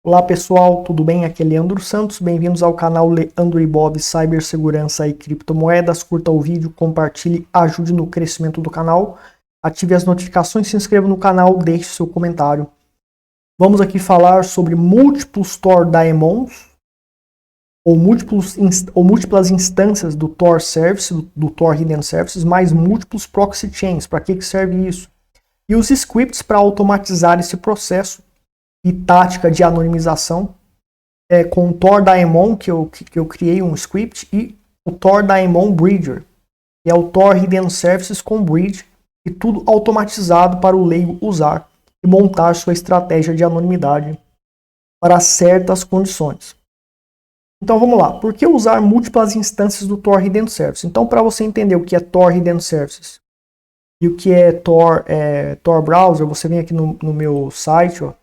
Olá pessoal, tudo bem? Aqui é Leandro Santos, bem-vindos ao canal Leandro e Bob Cibersegurança e Criptomoedas. Curta o vídeo, compartilhe, ajude no crescimento do canal, ative as notificações, se inscreva no canal, deixe seu comentário. Vamos aqui falar sobre múltiplos Tor Daemons, ou múltiplas instâncias do Tor Service, do Tor Hidden Services, mais múltiplos Proxy Chains. Para que serve isso? E os scripts para automatizar esse processo e tática de anonimização com o Tor Daemon, que eu criei um script, e o Tor Daemon Bridger, que é o Tor Hidden Services com Bridge, e tudo automatizado para o leigo usar e montar sua estratégia de anonimidade para certas condições. Então vamos lá, por que usar múltiplas instâncias do Tor Hidden Services? Então, para você entender o que é Tor Hidden Services e o que é Tor Browser, você vem aqui no meu site, ó,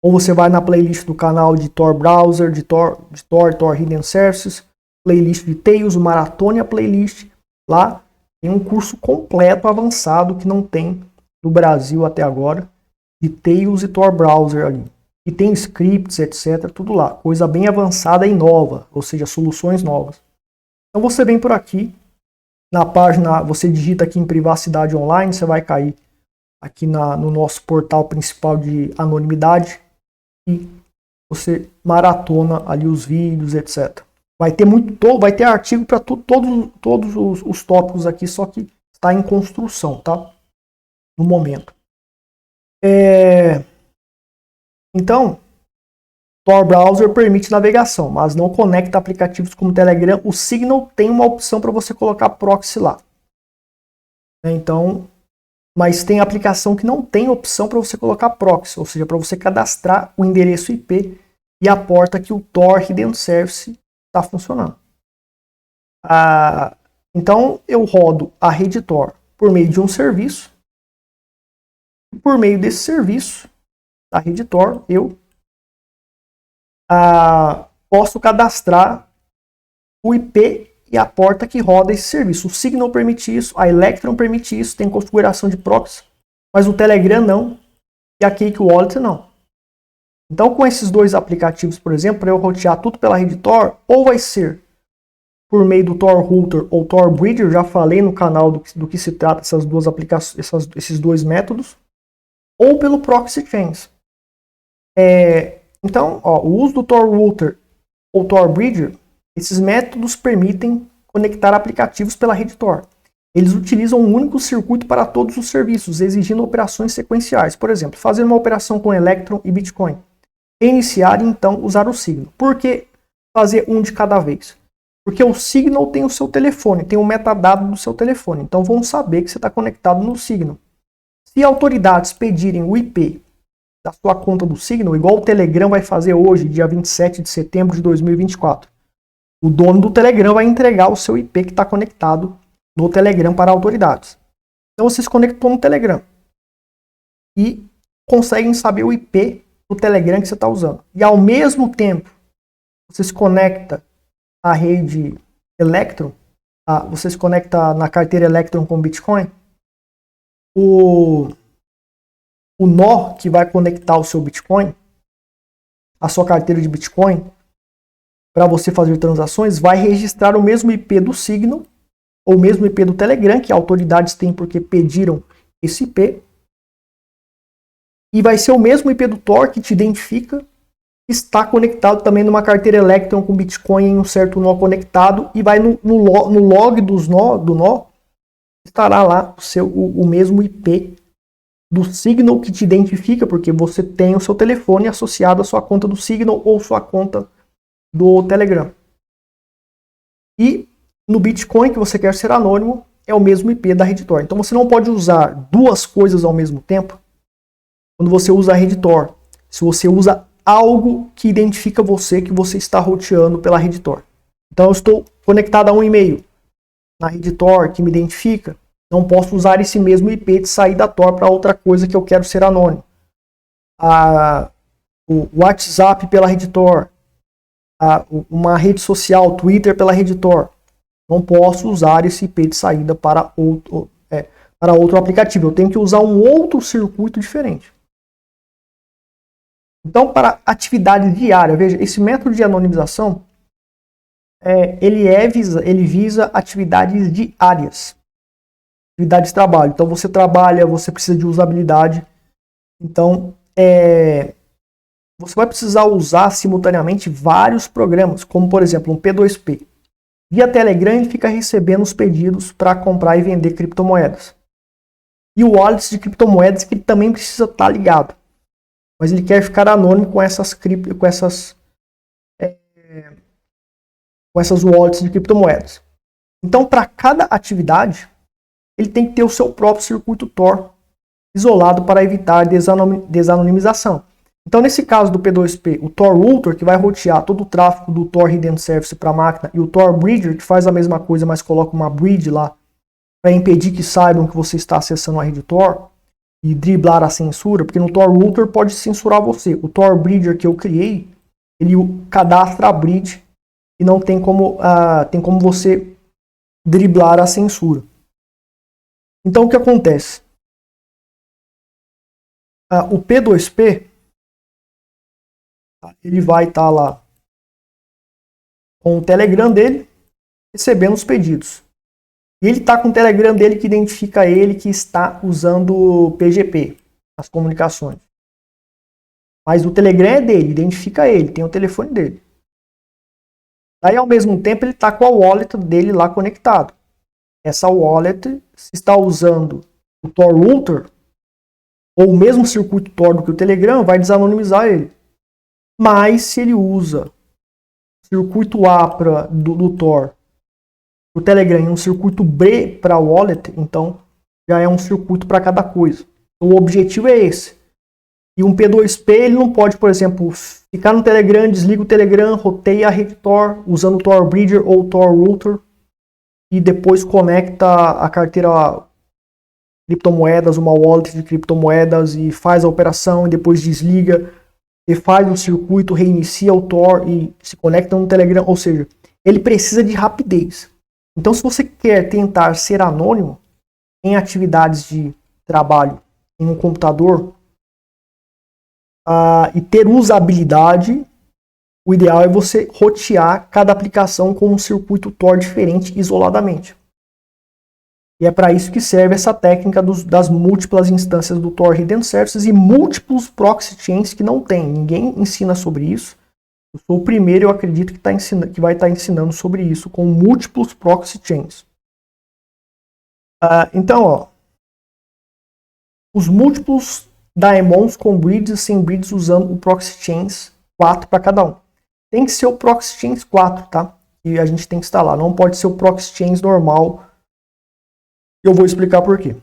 ou você vai na playlist do canal de Tor Browser, de Tor Hidden Services, playlist de Tails, Maratona Playlist. Lá tem um curso completo, avançado, que não tem no Brasil até agora, de Tails e Tor Browser ali. E tem scripts, etc, tudo lá. Coisa bem avançada e nova, ou seja, soluções novas. Então você vem por aqui, na página, você digita aqui em privacidade online, você vai cair aqui no nosso portal principal de anonimidade, e você maratona ali os vídeos, etc. Vai ter artigo para todos os tópicos aqui, só que está em construção, tá? No momento. Então, Tor Browser permite navegação, mas não conecta aplicativos como Telegram. O Signal tem uma opção para você colocar proxy lá. Então, mas tem aplicação que não tem opção para você colocar proxy, ou seja, para você cadastrar o endereço IP e a porta que o Tor Hidden Service está funcionando. Então eu rodo a rede Tor por meio de um serviço. E por meio desse serviço, da rede Tor, eu posso cadastrar o IP e a porta que roda esse serviço. O Signal permite isso, a Electron permite isso, tem configuração de proxy, mas o Telegram não, e a Cake Wallet não. Então, com esses dois aplicativos, por exemplo, para eu rotear tudo pela rede Tor, ou vai ser por meio do Tor Router ou Tor Bridger, já falei no canal do que se trata essas duas aplicações, esses dois métodos, ou pelo Proxy Chains. Então, o uso do Tor Router ou Tor Bridger, esses métodos permitem conectar aplicativos pela rede Tor. Eles utilizam um único circuito para todos os serviços, exigindo operações sequenciais. Por exemplo, fazer uma operação com Electron e Bitcoin. Reiniciar e então usar o Signal. Por que fazer um de cada vez? Porque o Signal tem o seu telefone, tem o metadado do seu telefone. Então vão saber que você está conectado no Signal. Se autoridades pedirem o IP da sua conta do Signal, igual o Telegram vai fazer hoje, dia 27 de setembro de 2024, o dono do Telegram vai entregar o seu IP que está conectado no Telegram para autoridades. Então você se conectou no Telegram e conseguem saber o IP do Telegram que você está usando. E ao mesmo tempo, você se conecta à rede Electron, você se conecta na carteira Electron com Bitcoin, o nó que vai conectar o seu Bitcoin, a sua carteira de Bitcoin, para você fazer transações, vai registrar o mesmo IP do Signal, ou o mesmo IP do Telegram, que autoridades têm porque pediram esse IP, e vai ser o mesmo IP do Tor que te identifica, está conectado também numa carteira Electron com Bitcoin em um certo nó conectado, e vai no log do nó, estará lá o mesmo IP do Signal que te identifica, porque você tem o seu telefone associado à sua conta do Signal ou sua conta do Telegram. E no Bitcoin, que você quer ser anônimo, é o mesmo IP da rede Tor. Então você não pode usar duas coisas ao mesmo tempo quando você usa a rede Tor. Se você usa algo que identifica você, que você está roteando pela rede Tor. Então eu estou conectado a um e-mail na rede Tor que me identifica, não posso usar esse mesmo IP de sair da Tor para outra coisa que eu quero ser anônimo. O WhatsApp pela rede Tor, uma rede social, Twitter pela rede Tor. Não posso usar esse IP de saída para outro aplicativo. Eu tenho que usar um outro circuito diferente. Então, para atividade diária, veja, esse método de anonimização, ele visa atividades diárias, atividades de trabalho. Então, você trabalha, você precisa de usabilidade. Então, você vai precisar usar simultaneamente vários programas, como, por exemplo, um P2P. Via Telegram, ele fica recebendo os pedidos para comprar e vender criptomoedas. E o wallet de criptomoedas que ele também precisa estar ligado. Mas ele quer ficar anônimo com essas wallets de criptomoedas. Então, para cada atividade, ele tem que ter o seu próprio circuito Tor isolado para evitar desanonimização. Então, nesse caso do P2P, o Tor Router, que vai rotear todo o tráfego do Tor Hidden Service para a máquina, e o Tor Bridger, que faz a mesma coisa, mas coloca uma bridge lá para impedir que saibam que você está acessando a rede Tor e driblar a censura, porque no Tor Router pode censurar você. O Tor Bridger que eu criei, ele cadastra a bridge e não tem como, tem como você driblar a censura. Então, o que acontece? O P2P, ele vai estar lá com o Telegram dele, recebendo os pedidos. E ele está com o Telegram dele que identifica ele que está usando o PGP, as comunicações. Mas o Telegram é dele, identifica ele, tem o telefone dele. Aí, ao mesmo tempo, ele está com a wallet dele lá conectado. Essa wallet, se está usando o Tor Router, ou o mesmo circuito Tor do que o Telegram, vai desanonimizar ele. Mas se ele usa o circuito A do Tor, o Telegram, e um circuito B para a wallet, então já é um circuito para cada coisa. O objetivo é esse. E um P2P, ele não pode, por exemplo, ficar no Telegram, desliga o Telegram, roteia a rede Tor, usando o Tor Bridger ou o Tor Router, e depois conecta a carteira criptomoedas, uma wallet de criptomoedas, e faz a operação, e depois desliga, e faz o circuito, reinicia o Tor e se conecta no Telegram. Ou seja, ele precisa de rapidez. Então, se você quer tentar ser anônimo em atividades de trabalho em um computador, e ter usabilidade, o ideal é você rotear cada aplicação com um circuito Tor diferente isoladamente. E é para isso que serve essa técnica das múltiplas instâncias do Tor Hidden Services e múltiplos proxy chains que não tem. Ninguém ensina sobre isso. Eu sou o primeiro, eu acredito, que vai estar ensinando sobre isso, com múltiplos proxy chains. Então, os múltiplos daemons com bridges e sem bridges usando o proxy chains 4 para cada um. Tem que ser o proxy chains 4, tá? E a gente tem que instalar. Não pode ser o proxy chains normal. Eu vou explicar por quê.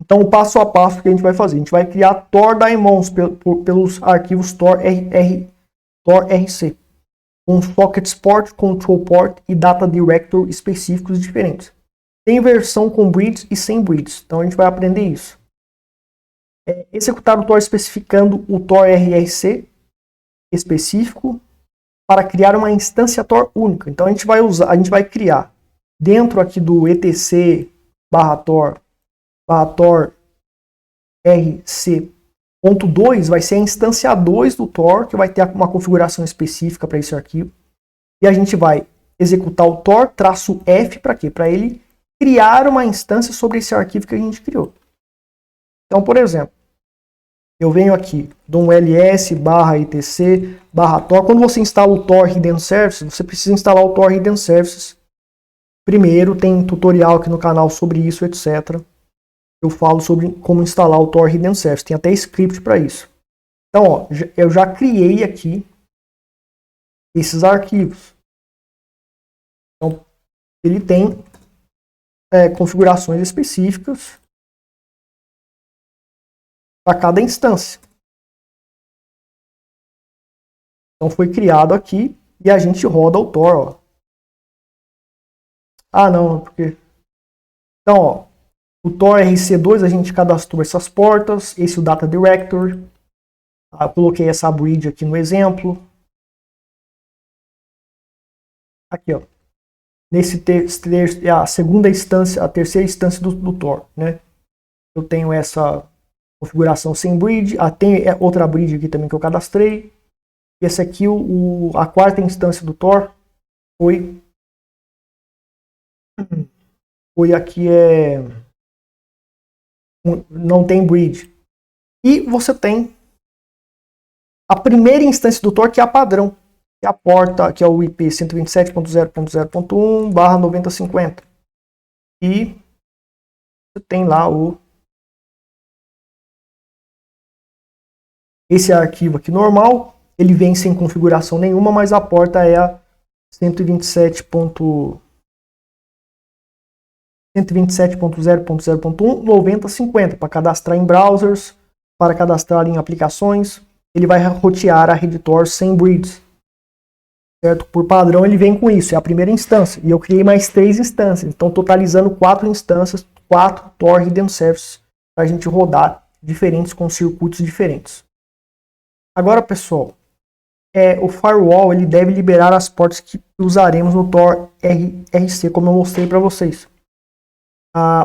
Então, o passo a passo que a gente vai fazer. A gente vai criar Tor daemons pelos arquivos Tor RC, com sockets port, control port e data director específicos diferentes. Tem versão com bridges e sem bridges. Então, a gente vai aprender isso. Executar o Tor especificando o Tor RRC específico para criar uma instância Tor única. Então, a gente vai criar dentro aqui do etc /Tor RC.2 vai ser a instância 2 do Tor, que vai ter uma configuração específica para esse arquivo. E a gente vai executar o Tor-F para quê? Para ele criar uma instância sobre esse arquivo que a gente criou. Então, por exemplo, eu venho aqui, dou um ls/etc/Tor. Quando você instala o Tor Hidden Services, você precisa instalar o Tor Hidden Services. Primeiro, tem tutorial aqui no canal sobre isso, etc. Eu falo sobre como instalar o Tor Hidden Services. Tem até script para isso. Então, eu já criei aqui esses arquivos. Então, ele tem configurações específicas para cada instância. Então, foi criado aqui e a gente roda o Tor. Não, porque... Então, o Tor RC2 a gente cadastrou essas portas, esse é o Data Director. Eu coloquei essa bridge aqui no exemplo. Aqui, nesse a segunda instância, a terceira instância do Tor, né? Eu tenho essa configuração sem bridge. Tem outra bridge aqui também que eu cadastrei. E essa aqui, a quarta instância do Tor foi aqui, não tem bridge. E você tem a primeira instância do Tor, que é a padrão, que é a porta, que é o IP 127.0.0.1/9050. E você tem lá esse arquivo aqui normal, ele vem sem configuração nenhuma, mas a porta é a 127.0.0.1/9050 para cadastrar em browsers, para cadastrar em aplicações. Ele vai rotear a rede Tor sem bridge. Certo? Por padrão ele vem com isso, é a primeira instância. E eu criei mais 3 instâncias, então totalizando 4 instâncias, 4 Tor Hidden Services para a gente rodar diferentes com circuitos diferentes. Agora, pessoal, o firewall ele deve liberar as portas que usaremos no Tor RC, como eu mostrei para vocês.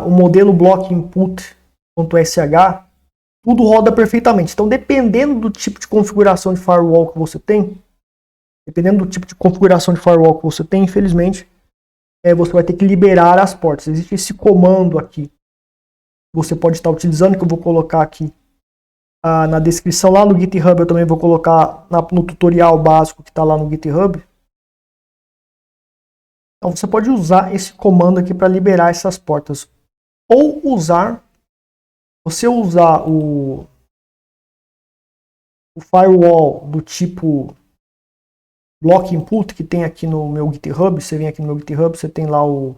O modelo block input.sh, tudo roda perfeitamente. Então, dependendo do tipo de configuração de firewall que você tem, infelizmente, você vai ter que liberar as portas. Existe esse comando aqui que você pode estar utilizando, que eu vou colocar aqui na descrição lá no GitHub. Eu também vou colocar no tutorial básico que está lá no GitHub. Então você pode usar esse comando aqui para liberar essas portas. Ou você usar o firewall do tipo block input, que tem aqui no meu GitHub. Você vem aqui no meu GitHub, você tem lá o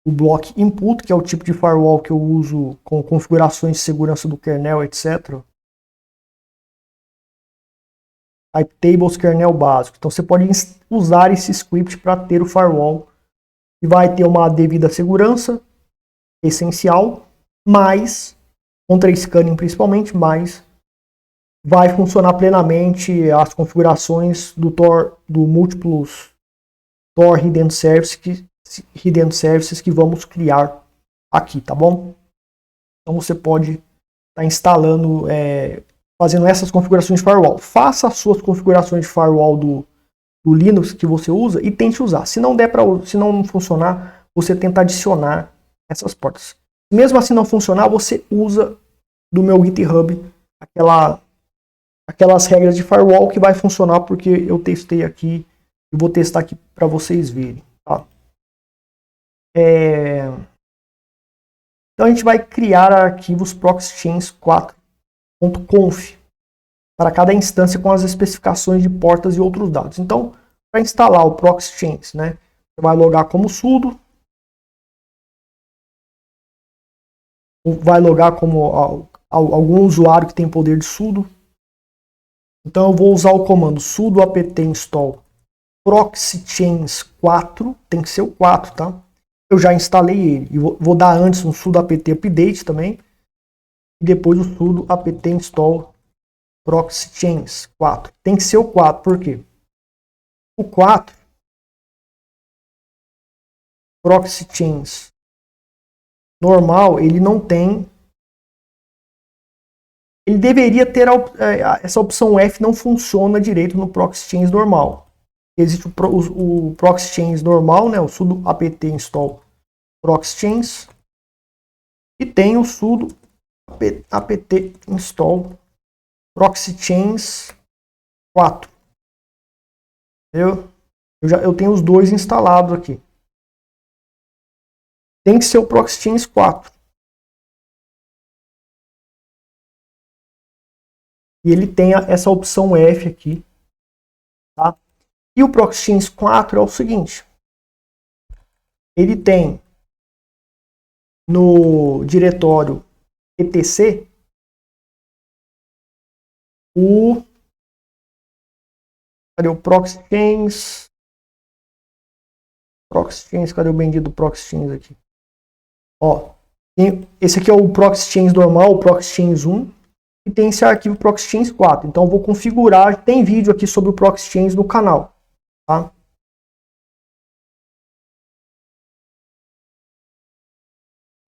block input, que é o tipo de firewall que eu uso com configurações de segurança do kernel, etc. Type tables kernel básico. Então você pode usar esse script para ter o firewall, e vai ter uma devida segurança essencial, mas contra scanning principalmente, mas vai funcionar plenamente as configurações do múltiplos Tor Hidden Services que vamos criar aqui, tá bom? Então você pode estar instalando, fazendo essas configurações de firewall. Faça as suas configurações de firewall do Linux que você usa e tente usar. Se não funcionar, você tenta adicionar essas portas. Mesmo assim não funcionar, você usa do meu GitHub aquelas regras de firewall que vai funcionar, porque eu testei aqui e vou testar aqui para vocês verem. Tá? Então a gente vai criar arquivos proxychains4.conf para cada instância com as especificações de portas e outros dados. Então, para instalar o proxychains, né, você vai logar como sudo, vai logar como algum usuário que tem poder de sudo. Então eu vou usar o comando sudo apt install proxychains4, tem que ser o 4, tá? Eu já instalei ele. E vou dar antes um sudo apt update também. E depois o sudo apt install proxychains4. Tem que ser o 4, por quê? O 4, proxychains normal, ele não tem. Ele deveria ter essa opção F, não funciona direito no proxychains normal. Existe o proxychains normal, né, o sudo apt install proxychains, e tem o sudo apt install proxychains 4. Eu tenho os dois instalados aqui. Tem que ser o proxychains 4. E ele tem essa opção F aqui, tá? E o proxychains 4 é o seguinte: ele tem no diretório etc cadê o proxychains? Cadê o bendito proxychains aqui? Ó, esse aqui é o proxychains normal, o proxychains 1, e tem esse arquivo proxychains 4. Então eu vou configurar, tem vídeo aqui sobre o proxychains no canal, tá?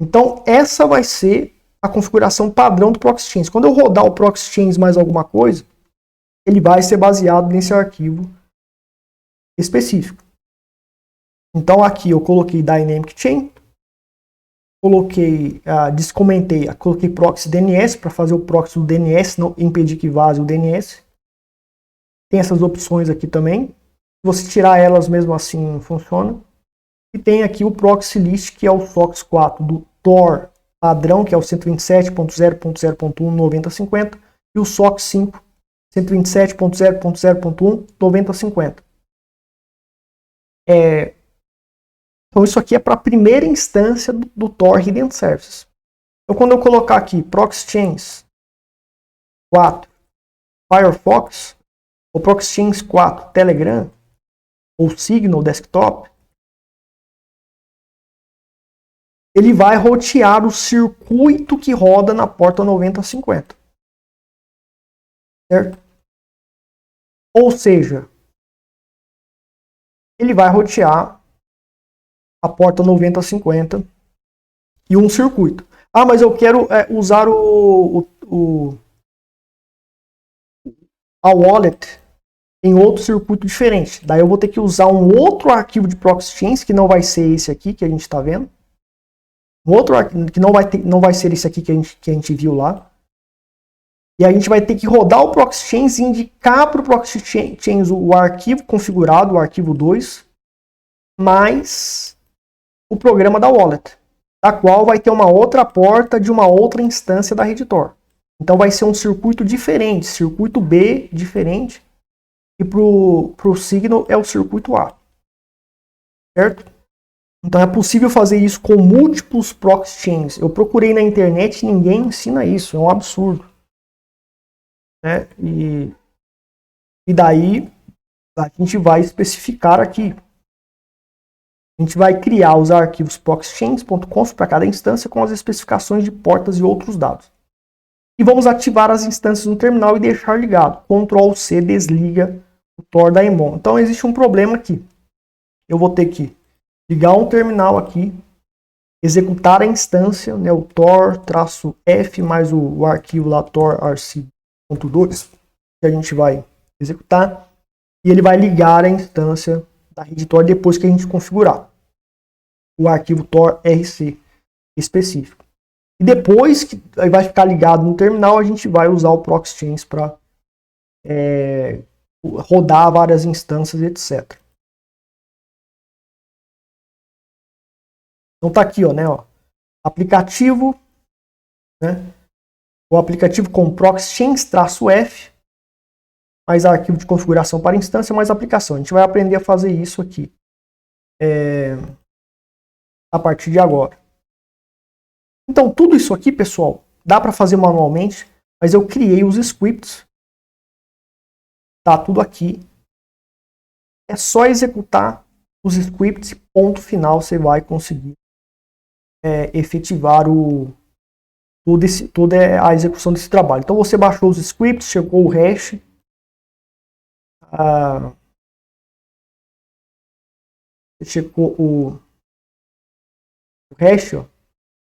Então essa vai ser a configuração padrão do Proxy Chains. Quando eu rodar o Proxy Chains mais alguma coisa, ele vai ser baseado nesse arquivo específico. Então aqui eu coloquei Dynamic Chain, coloquei, coloquei Proxy DNS para fazer o proxy do DNS, não impedir que vaze o DNS. Tem essas opções aqui também. Se você tirar elas mesmo assim, funciona. E tem aqui o Proxy List, que é o SOCKS 4 do Tor padrão, que é o 127.0.0.1.9050, e o SOCKS 5, 127.0.0.1.9050. Então isso aqui é para a primeira instância do Tor Hidden Services. Então quando eu colocar aqui Proxy Chains 4 Firefox, ou Proxy Chains 4 Telegram, ou Signal Desktop, ele vai rotear o circuito que roda na porta 9050. Certo? Ou seja, ele vai rotear a porta 9050 e um circuito. Ah, mas eu quero usar a wallet em outro circuito diferente. Daí eu vou ter que usar um outro arquivo de Proxy Chains, que não vai ser esse aqui que a gente está vendo. Um outro arquivo que não vai ser esse aqui que a gente viu lá. E a gente vai ter que rodar o Proxy Chains e indicar para o Proxy Chains o arquivo configurado, o arquivo 2, mais o programa da wallet, da qual vai ter uma outra porta de uma outra instância da Redditor. Então vai ser um circuito diferente, circuito B diferente, e para o Signal é o circuito A. Certo? Então é possível fazer isso com múltiplos Proxy Chains. Eu procurei na internet e ninguém ensina isso, é um absurdo. Né? E daí a gente vai especificar aqui. A gente vai criar os arquivos proxychains.conf para cada instância com as especificações de portas e outros dados. E vamos ativar as instâncias no terminal e deixar ligado. Ctrl C desliga o Tor Daemon. Então existe um problema aqui. Eu vou ter que ligar um terminal aqui, executar a instância, né, o Tor-F mais o arquivo lá tor.rc.2 que a gente vai executar, e ele vai ligar a instância da Redditor depois que a gente configurar o arquivo tor.rc específico. E depois que vai ficar ligado no terminal, a gente vai usar o Proxy Chains para rodar várias instâncias, etc. Então tá aqui, ó, aplicativo, né? O aplicativo com Proxy Chains-F, mais arquivo de configuração para instância, mais aplicação. A gente vai aprender a fazer isso aqui a partir de agora. Então tudo isso aqui, pessoal, dá para fazer manualmente, mas eu criei os scripts. Tá tudo aqui. É só executar os scripts e ponto final você vai conseguir efetivar toda a execução desse trabalho. Então você baixou os scripts, chegou o hash, chegou o hash, ó.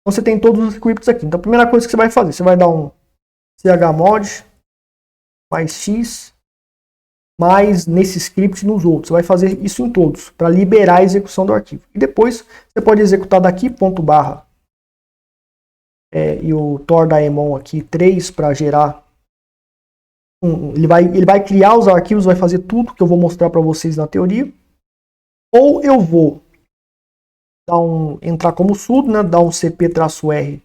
Então você tem todos os scripts aqui. Então a primeira coisa que você vai fazer, você vai dar um chmod mais x mais nesse script nos outros. Você vai fazer isso em todos, para liberar a execução do arquivo. E depois você pode executar daqui, ponto barra, e o Tor Daemon aqui, 3, para gerar. Ele vai criar os arquivos, vai fazer tudo que eu vou mostrar para vocês na teoria. Ou eu vou entrar como sudo, né, dar um cp-r,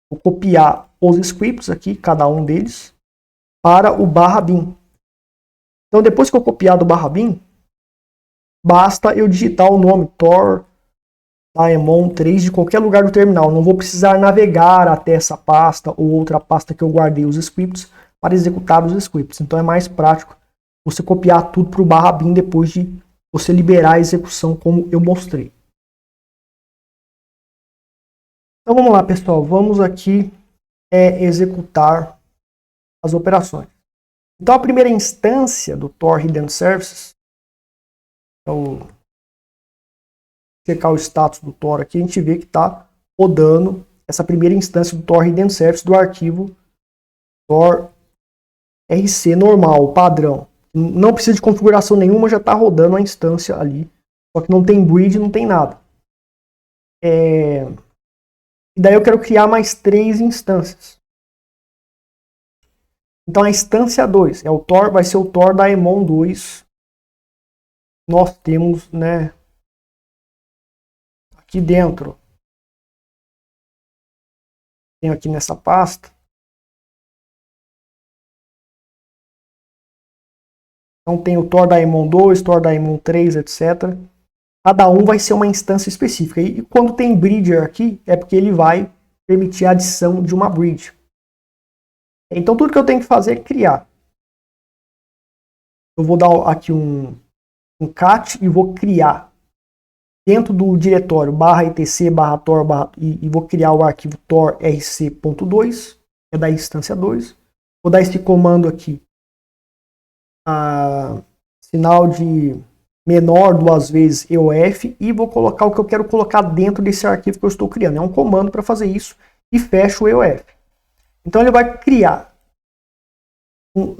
vou copiar os scripts aqui, cada um deles, para o barra bin. Então, depois que eu copiar do barra bin, basta eu digitar o nome Tor Daemon 3 de qualquer lugar do terminal. Não vou precisar navegar até essa pasta ou outra pasta que eu guardei os scripts para executar os scripts. Então, é mais prático você copiar tudo para o barra bin depois de você liberar a execução como eu mostrei. Então, vamos lá, pessoal. Vamos aqui executar as operações. Então, a primeira instância do Tor Hidden Services, checar o status do Tor aqui, a gente vê que está rodando essa primeira instância do Tor Hidden Service do arquivo Tor RC normal, padrão. Não precisa de configuração nenhuma, já está rodando a instância ali. Só que não tem bridge, não tem nada. E daí eu quero criar mais 3 instâncias. Então a instância 2 é o Tor, vai ser o Tor Daemon 2. Nós temos, né, aqui dentro. Tenho aqui nessa pasta. Então tem o Tor Daemon 2, Tor Daemon 3, etc. Cada um vai ser uma instância específica. E quando tem bridger aqui, é porque ele vai permitir a adição de uma bridge. Então tudo que eu tenho que fazer é criar. Eu vou dar aqui um cat e vou criar dentro do diretório /etc /tor e vou criar o arquivo torrc.2, é da instância 2. Vou dar esse comando aqui, sinal de menor 2 vezes EOF, e vou colocar o que eu quero colocar dentro desse arquivo que eu estou criando. É um comando para fazer isso e fecho o EOF. Então ele vai criar,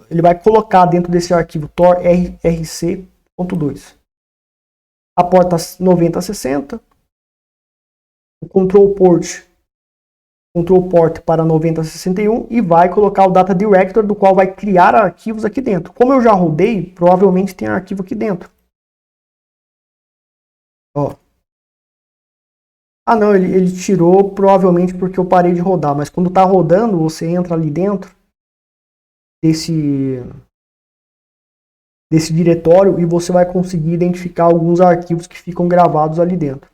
ele vai colocar dentro desse arquivo torrc.2 a porta 9060, o control port para 9061 e vai colocar o data directory, do qual vai criar arquivos aqui dentro. Como eu já rodei, provavelmente tem arquivo aqui dentro. Ó. Ah não, ele tirou provavelmente porque eu parei de rodar, mas quando está rodando, você entra ali dentro desse diretório e você vai conseguir identificar alguns arquivos que ficam gravados ali dentro.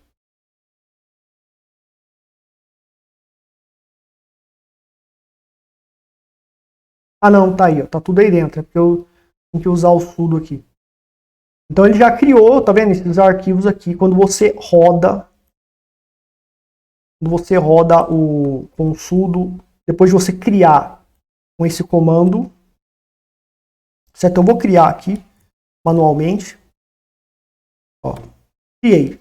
Ah não, tá aí, ó, tá tudo aí dentro, é porque eu tenho que usar o sudo aqui. Então ele já criou, tá vendo, esses arquivos aqui. Quando você roda com o sudo, depois de você criar com esse comando, certo? Eu vou criar aqui manualmente. Ó, criei.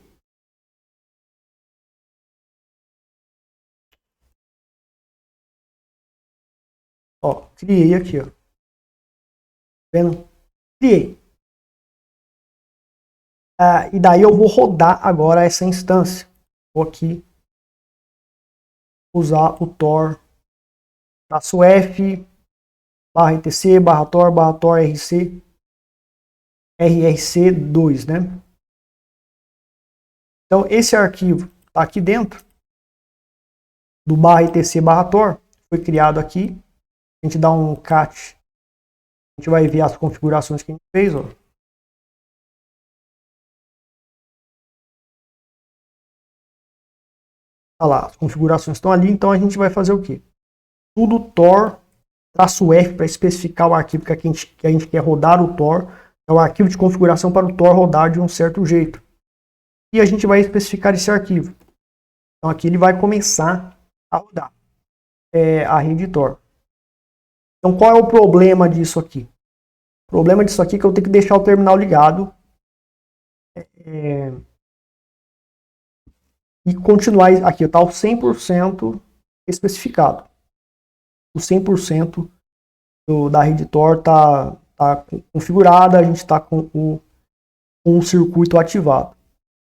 Ó, criei aqui, ó. Tá vendo? Criei. E daí eu vou rodar agora essa instância. Vou aqui usar o Tor -f /etc /tor rrc2, né? Então esse arquivo está aqui dentro do /etc /tor, foi criado aqui. A gente dá um cat, a gente vai ver as configurações que a gente fez, ó. Olha lá, as configurações estão ali, então a gente vai fazer o quê? Tudo Tor -f para especificar o arquivo que a gente quer rodar o Tor. É o arquivo de configuração para o Tor rodar de um certo jeito. E a gente vai especificar esse arquivo. Então aqui ele vai começar a rodar a rede Tor. Então qual é o problema disso aqui? O problema disso aqui é que eu tenho que deixar o terminal ligado e continuar aqui, está o 100% especificado. O 100% da rede Tor está configurada, a gente está com o circuito ativado.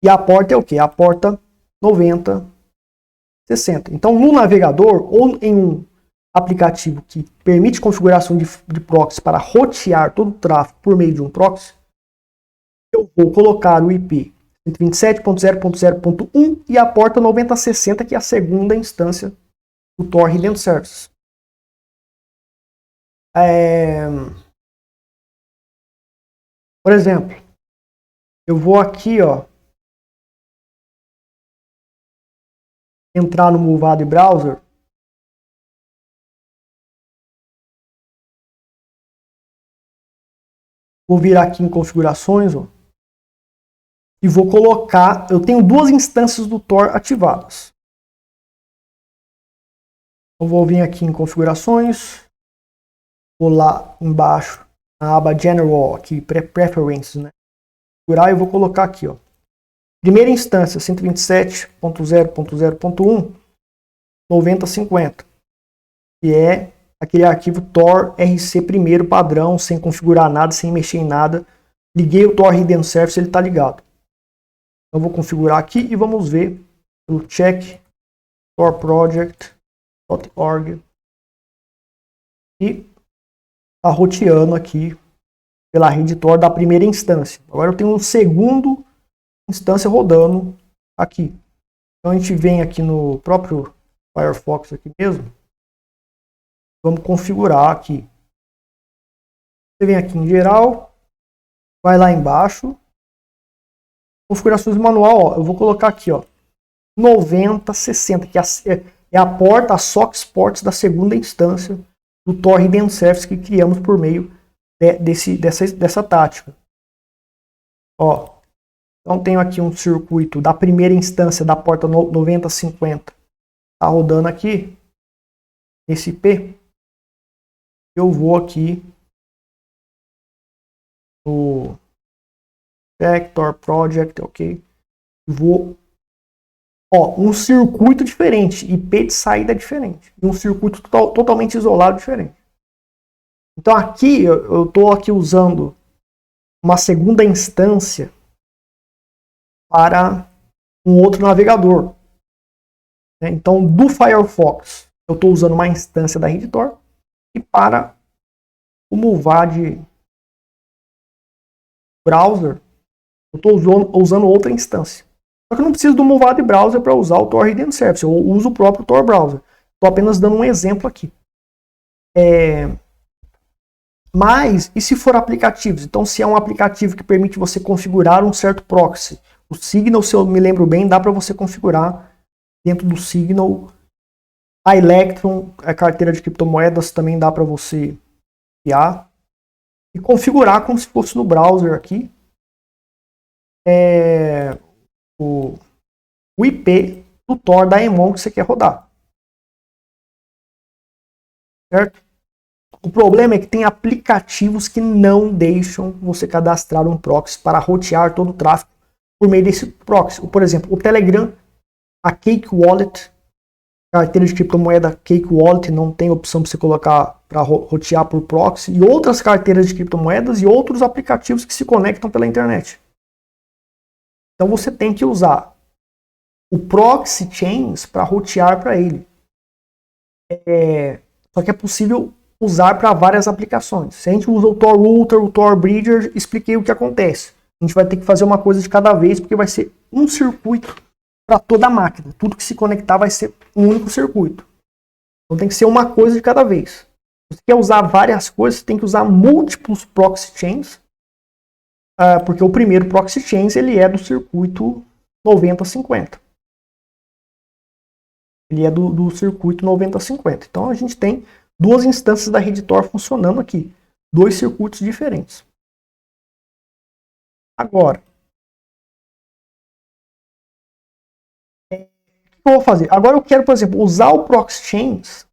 E a porta é o que? A porta 9060. Então, no navegador ou em um aplicativo que permite configuração de proxy para rotear todo o tráfego por meio de um proxy, eu vou colocar o IP 127.0.0.1 e a porta 9060, que é a segunda instância do Tor Hidden Service. Por exemplo, eu vou aqui, ó, entrar no Movado Browser. Vou vir aqui em configurações, ó, e vou colocar, eu tenho 2 instâncias do Tor ativadas. Eu vou vir aqui em configurações, vou lá embaixo na aba General, aqui Preferences, né? E eu vou colocar aqui, ó, primeira instância 127.0.0.1, 9050, que é aquele arquivo Tor RC primeiro padrão, sem configurar nada, sem mexer em nada. Liguei o Tor Hidden Service, ele está ligado. Então vou configurar aqui e vamos ver o check torproject.org e está roteando aqui pela rede Tor da primeira instância. Agora eu tenho uma segunda instância rodando aqui. Então a gente vem aqui no próprio Firefox aqui mesmo. Vamos configurar aqui. Você vem aqui em geral, vai lá embaixo, configurações manual, ó, eu vou colocar aqui, ó, 9060, que é a porta, a SOX ports da segunda instância do Tor Hidden Service que criamos por meio dessa tática. Ó, então tenho aqui um circuito da primeira instância da porta 9050, tá rodando aqui nesse IP. Eu vou aqui no Vector Project, ok? Vou, ó, um circuito diferente, IP de saída diferente, e um circuito totalmente isolado diferente. Então aqui eu estou aqui usando uma segunda instância para um outro navegador. Então do Firefox eu estou usando uma instância da RedTor e para o Muvad Browser eu estou usando outra instância. Só que eu não preciso do Muvad Browser para usar o Tor Hidden Service, eu uso o próprio Tor Browser. Estou apenas dando um exemplo aqui. Mas, e se for aplicativos? Então, se é um aplicativo que permite você configurar um certo proxy, o Signal, se eu me lembro bem, dá para você configurar dentro do Signal. A Electron, a carteira de criptomoedas, também dá para você criar e configurar como se fosse no browser aqui o IP do Tor da Emon que você quer rodar. Certo? O problema é que tem aplicativos que não deixam você cadastrar um proxy para rotear todo o tráfego por meio desse proxy. Por exemplo, o Telegram, a Cake Wallet, carteira de criptomoeda Cake Wallet, não tem opção para você colocar para rotear por proxy, e outras carteiras de criptomoedas e outros aplicativos que se conectam pela internet. Então você tem que usar o proxy chains para rotear para ele. Só que é possível usar para várias aplicações. Se a gente usa o Tor Router, o Tor Bridger, expliquei o que acontece. A gente vai ter que fazer uma coisa de cada vez, porque vai ser um circuito para toda a máquina. Tudo que se conectar vai ser um único circuito. Então tem que ser uma coisa de cada vez. Se você quer usar várias coisas, você tem que usar múltiplos proxy chains, porque o primeiro proxy chains ele é do circuito 9050. Ele é do circuito 9050. Então a gente tem duas instâncias da RedTor funcionando aqui. Dois circuitos diferentes. Agora, o que eu vou fazer? Agora eu quero, por exemplo, usar o proxy chains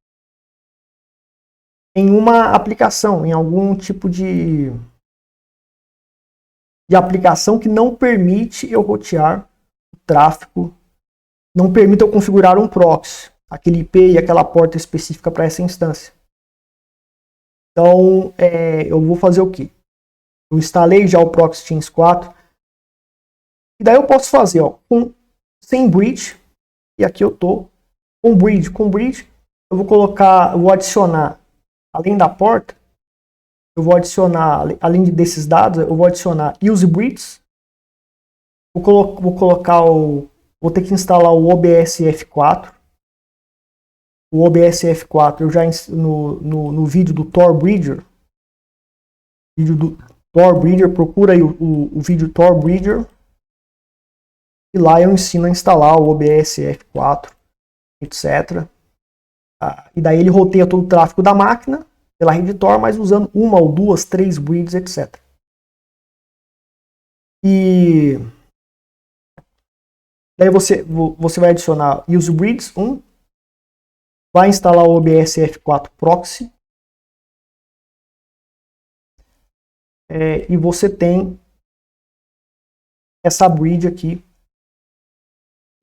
em uma aplicação, em algum tipo de aplicação que não permite eu rotear o tráfego, não permite eu configurar um proxy, aquele IP e aquela porta específica para essa instância. Então, eu vou fazer o quê? Eu instalei já o Proxy Chains 4. E daí eu posso fazer, ó, sem bridge. E aqui eu tô com bridge. Com bridge, eu vou adicionar, além da porta, eu vou adicionar, além desses dados, eu vou adicionar use bridges. Vou ter que instalar o OBS F4. O OBS F4, eu já no vídeo do Tor Bridger, procura aí o vídeo Tor Bridger, e lá eu ensino a instalar o OBS F4, etc. E daí ele roteia todo o tráfego da máquina pela rede Tor, mas usando uma ou duas, três bridges, etc. E daí você vai adicionar use bridges 1, vai instalar o OBS F4 Proxy, e você tem essa bridge aqui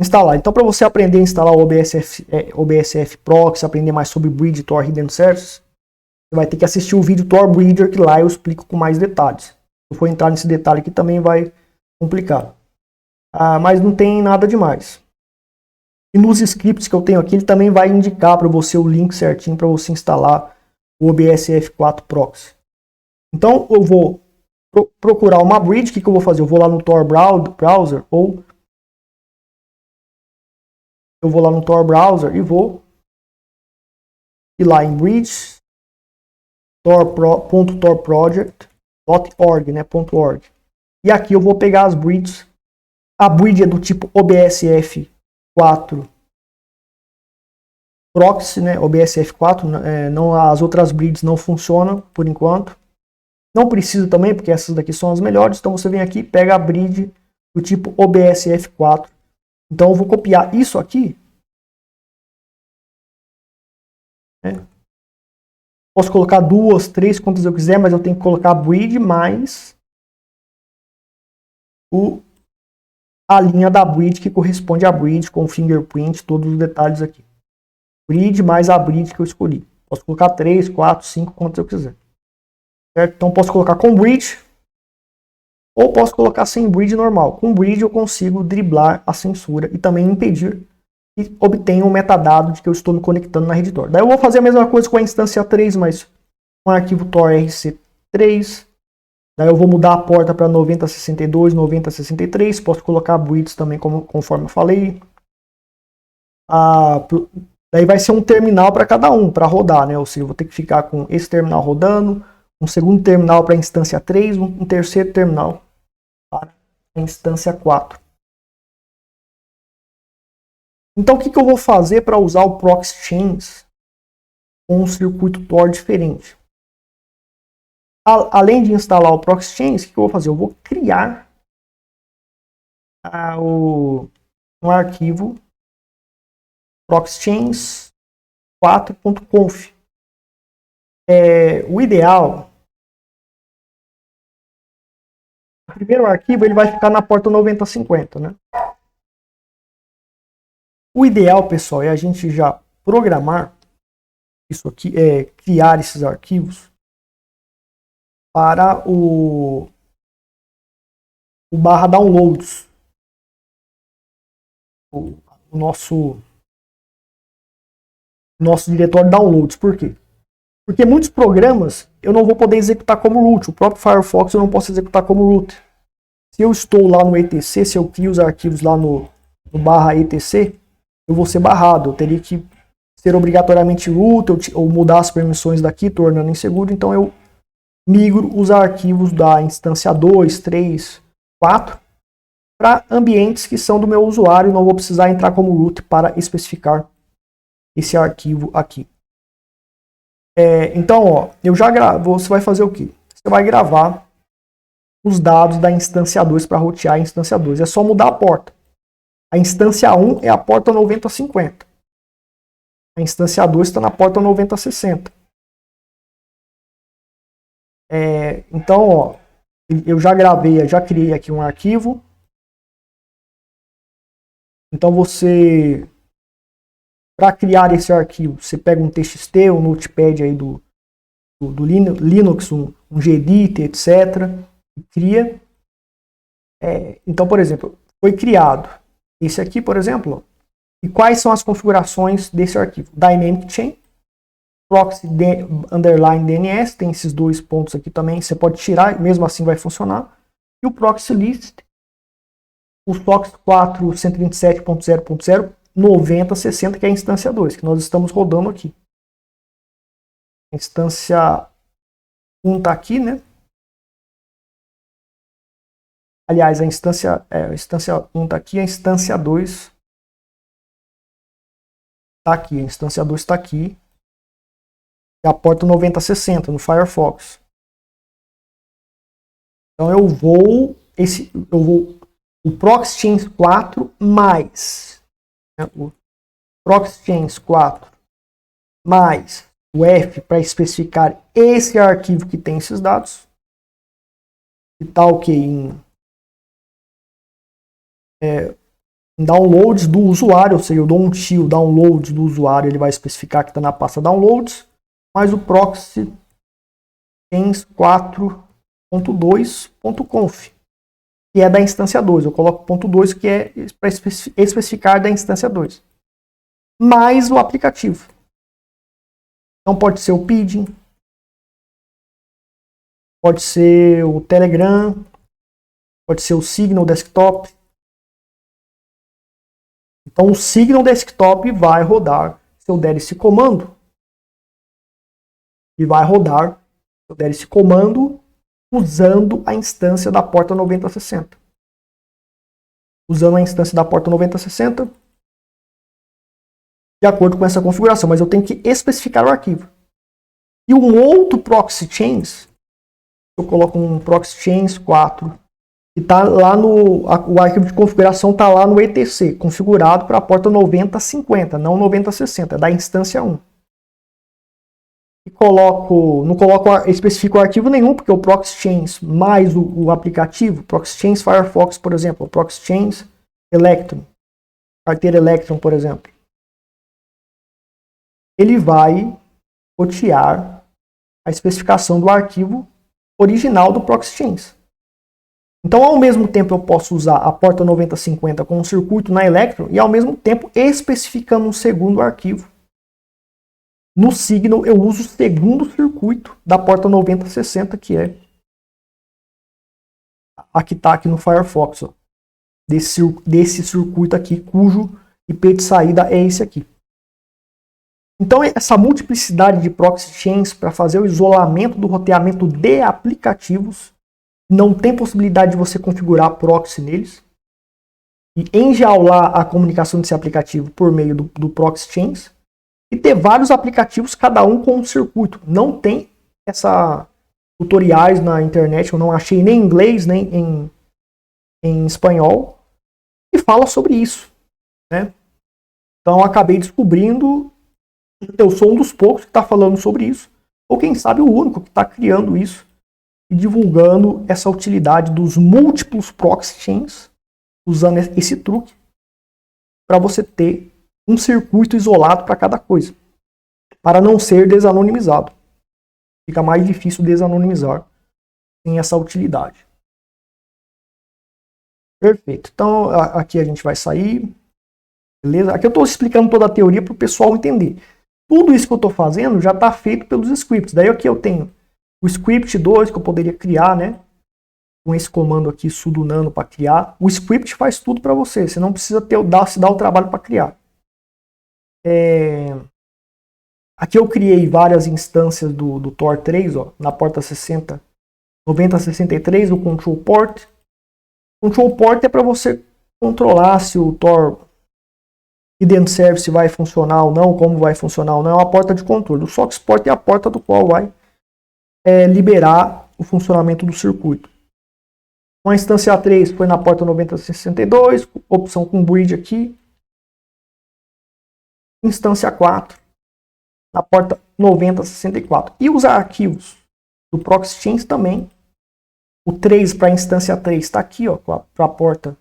instalar. Então, para você aprender a instalar o OBSF Proxy, aprender mais sobre Bridge, Tor, Hidden Services, você vai ter que assistir o vídeo Tor Bridger, que lá eu explico com mais detalhes. Se eu for entrar nesse detalhe aqui, também vai complicar. Mas não tem nada demais. E nos scripts que eu tenho aqui, ele também vai indicar para você o link certinho para você instalar o OBSF4 Proxy. Então, eu vou procurar uma bridge. O que eu vou fazer? Eu vou lá no Tor Browser, ou eu vou lá no Tor Browser e vou ir lá em bridge, tor.torproject.org, né, .org. E aqui eu vou pegar as bridges. A bridge é do tipo OBSF4 Proxy, né, OBSF4, não, as outras bridges não funcionam por enquanto. Não precisa também, porque essas daqui são as melhores. Então você vem aqui e pega a bridge do tipo OBSF4. Então eu vou copiar isso aqui. Né? Posso colocar 2, 3, quantas eu quiser, mas eu tenho que colocar a bridge mais a linha da bridge que corresponde à bridge com o fingerprint, todos os detalhes aqui. Bridge mais a bridge que eu escolhi. Posso colocar 3, 4, 5, quantas eu quiser. Certo? Então posso colocar com bridge ou posso colocar sem bridge normal. Com bridge eu consigo driblar a censura e também impedir que obtenha um metadado de que eu estou me conectando na rede Tor. Daí eu vou fazer a mesma coisa com a instância 3, mas com o arquivo Tor RC3. Daí eu vou mudar a porta para 9062, 9063. Posso colocar bridges também, conforme eu falei. Daí vai ser um terminal para cada um, para rodar, né? Ou seja, eu vou ter que ficar com esse terminal rodando, um segundo terminal para a instância 3, um terceiro terminal para a instância 4. Então o que eu vou fazer para usar o Proxy Chains com um circuito Tor diferente? Além de instalar o Proxy Chains, o que eu vou fazer? Eu vou criar um arquivo proxychains 4.conf. O ideal, o primeiro arquivo ele vai ficar na porta 9050, né? O ideal, pessoal, é a gente já programar isso aqui, criar esses arquivos para o barra downloads, o nosso diretório downloads. Por quê? Porque muitos programas eu não vou poder executar como root. O próprio Firefox eu não posso executar como root. Se eu estou lá no etc, se eu crio os arquivos lá no barra etc, eu vou ser barrado. Eu teria que ser obrigatoriamente root ou mudar as permissões daqui, tornando inseguro. Então eu migro os arquivos da instância 2, 3, 4 para ambientes que são do meu usuário. Não vou precisar entrar como root para especificar esse arquivo aqui. Então, ó, eu já gravo. Você vai fazer o quê? Você vai gravar os dados da instância 2 para rotear a instância 2. É só mudar a porta. A instância 1 é a porta 9050. A instância 2 está na porta 9060. Então, ó, eu já gravei, já criei aqui um arquivo. Então você, para criar esse arquivo, você pega um TXT, um notepad aí do Linux, um gedit, etc. E cria. Então, por exemplo, foi criado esse aqui, por exemplo. E quais são as configurações desse arquivo? Dynamic Chain, Proxy underline DNS, tem esses dois pontos aqui também. Você pode tirar, mesmo assim vai funcionar. E o Proxy List, o SOX 4 127.0.0 9060, que é a instância 2, que nós estamos rodando aqui. A instância 1 está aqui, né? Aliás, a instância 1 está aqui, a instância 2 está aqui. A instância 2 está aqui. É a porta 9060 no Firefox. Então eu vou o Proxy Chains 4 mais, né, o Proxy Chains 4 mais o F para especificar esse arquivo que tem esses dados. E tá ok em downloads do usuário, ou seja, eu dou um tio downloads do usuário, ele vai especificar que está na pasta downloads, mais o proxy chains 4.2.conf, que é da instância 2. Eu coloco ponto 2, que é para especificar da instância 2. Mais o aplicativo. Então pode ser o Pidgin, pode ser o Telegram, pode ser o Signal Desktop. Então o Signal Desktop vai rodar, se eu der esse comando, e vai rodar, se eu der esse comando, usando a instância da porta 9060. Usando a instância da porta 9060, de acordo com essa configuração, mas eu tenho que especificar o arquivo. E um outro proxy chains, eu coloco um proxy chains 4, que está lá no, o arquivo de configuração está lá no etc, configurado para a porta 9050, não 9060, é da instância 1. E não especifico arquivo nenhum, porque o proxy chains mais o aplicativo, proxy chains Firefox, por exemplo, o proxy chains Electron, carteira Electron, por exemplo, ele vai rotear a especificação do arquivo original do proxy chains. Então, ao mesmo tempo, eu posso usar a porta 9050 com um circuito na Electron e, ao mesmo tempo, especificando um segundo arquivo. No Signal, eu uso o segundo circuito da porta 9060, que é a que está aqui no Firefox. Ó. Desse circuito aqui, cujo IP de saída é esse aqui. Então, essa multiplicidade de proxy chains para fazer o isolamento do roteamento de aplicativos, não tem possibilidade de você configurar proxy neles, e enjaular a comunicação desse aplicativo por meio do proxy chains, e ter vários aplicativos, cada um com um circuito. Não tem tutoriais na internet, eu não achei nem em inglês, nem em espanhol, que fala sobre isso. Né? Então, eu acabei descobrindo. Eu sou um dos poucos que está falando sobre isso, ou quem sabe o único que está criando isso e divulgando essa utilidade dos múltiplos proxy chains, usando esse truque, para você ter um circuito isolado para cada coisa, para não ser desanonimizado. Fica mais difícil desanonimizar sem essa utilidade. Perfeito. Então, aqui a gente vai sair. Beleza? Aqui eu estou explicando toda a teoria para o pessoal entender. Tudo isso que eu estou fazendo já está feito pelos scripts. Daí aqui eu tenho o script 2 que eu poderia criar, né? Com esse comando aqui, sudo nano para criar. O script faz tudo para você. Você não precisa se dar o trabalho para criar. Aqui eu criei várias instâncias do Tor 3, ó, na porta 9063, o Control Port. Control Port é para você controlar se o Tor Hidden Service vai funcionar ou não, como vai funcionar ou não, é uma porta de controle. O Socket Port é a porta do qual vai liberar o funcionamento do circuito. Uma instância 3 foi na porta 9062, opção com bridge aqui. Instância 4 na porta 9064. E os arquivos do Proxy Chains também. O 3 para a instância 3 está aqui, para a porta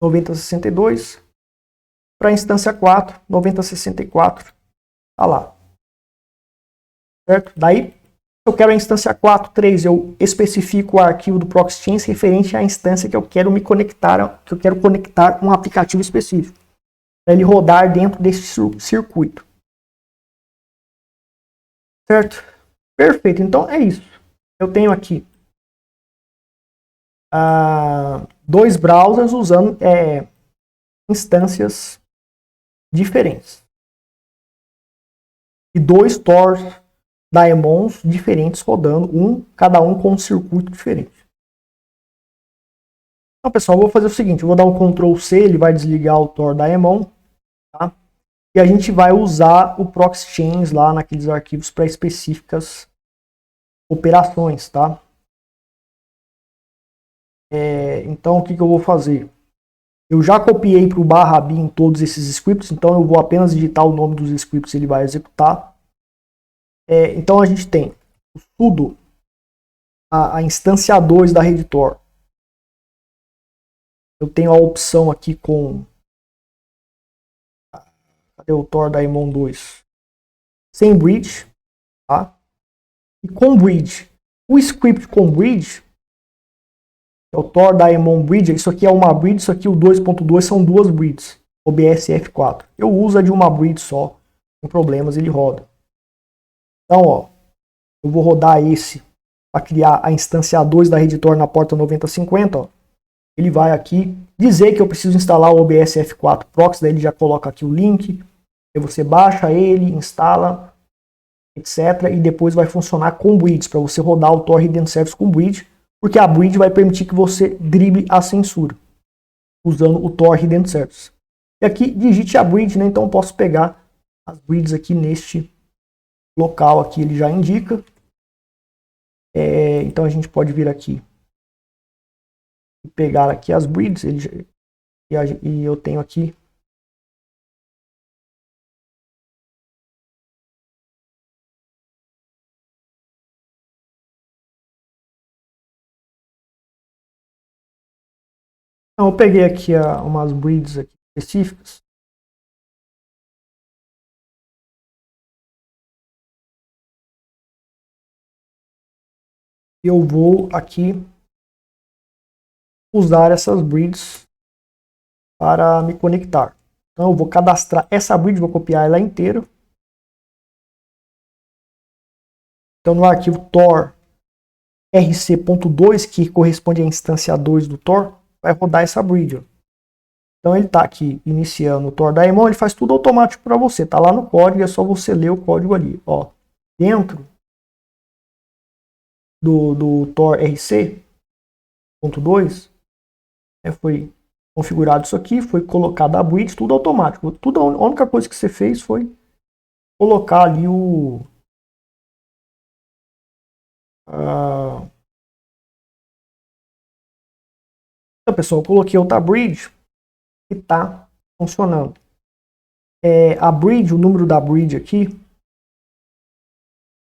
9062. Para a instância 4, 9064, está lá. Certo? Daí, se eu quero a instância 4, 3, eu especifico o arquivo do Proxy Chains referente à instância que eu quero me conectar, que eu quero conectar um aplicativo específico, para ele rodar dentro desse circuito. Certo? Perfeito. Então, é isso. Eu tenho aqui dois browsers usando instâncias diferentes. E dois Tor Daemons diferentes rodando, cada um com um circuito diferente. Então, pessoal, eu vou fazer o seguinte, eu vou dar um Ctrl C, ele vai desligar o Tor Daemon, tá? E a gente vai usar o Proxy Chains lá naqueles arquivos para específicas operações, tá? Então, o que eu vou fazer? Eu já copiei para o /bin todos esses scripts, então eu vou apenas digitar o nome dos scripts e ele vai executar. Então a gente tem o sudo, a instância 2 da rede Tor. Eu tenho a opção aqui com Cadê o Tor Daemon 2? Sem bridge, tá? E com bridge. O script com bridge, é o Tor Daemon Bridge, isso aqui é uma bridge, isso aqui o 2.2 são duas bridges, OBS F4. Eu uso a de uma bridge só, sem problemas, ele roda. Então, ó, eu vou rodar esse para criar a instância 2 da Redditor na porta 9050, ó. Ele vai aqui dizer que eu preciso instalar o OBS F4 Proxy, daí ele já coloca aqui o link, aí você baixa ele, instala, etc. E depois vai funcionar com bridge, para você rodar o Tor Hidden Service com bridge, porque a bridge vai permitir que você drible a censura, usando o Tor Hidden Service. E aqui digite a bridge, né? Então eu posso pegar as bridges aqui neste local, aqui ele já indica. Então a gente pode vir aqui e pegar aqui as bridges, e eu tenho aqui então, eu peguei aqui umas bridges aqui específicas. Eu vou aqui usar essas bridges para me conectar. Então eu vou cadastrar essa bridge, vou copiar ela inteira. Então no arquivo Tor rc.2, que corresponde à instância 2 do Tor, vai rodar essa bridge. Ó. Então ele está aqui iniciando o Tor Daemon, ele faz tudo automático para você. Está lá no código, é só você ler o código ali. Ó. Dentro do Tor rc.2, foi configurado isso aqui, foi colocado a bridge, tudo automático. Tudo, a única coisa que você fez foi colocar ali então, pessoal, eu coloquei outra bridge e está funcionando. A bridge, o número da bridge aqui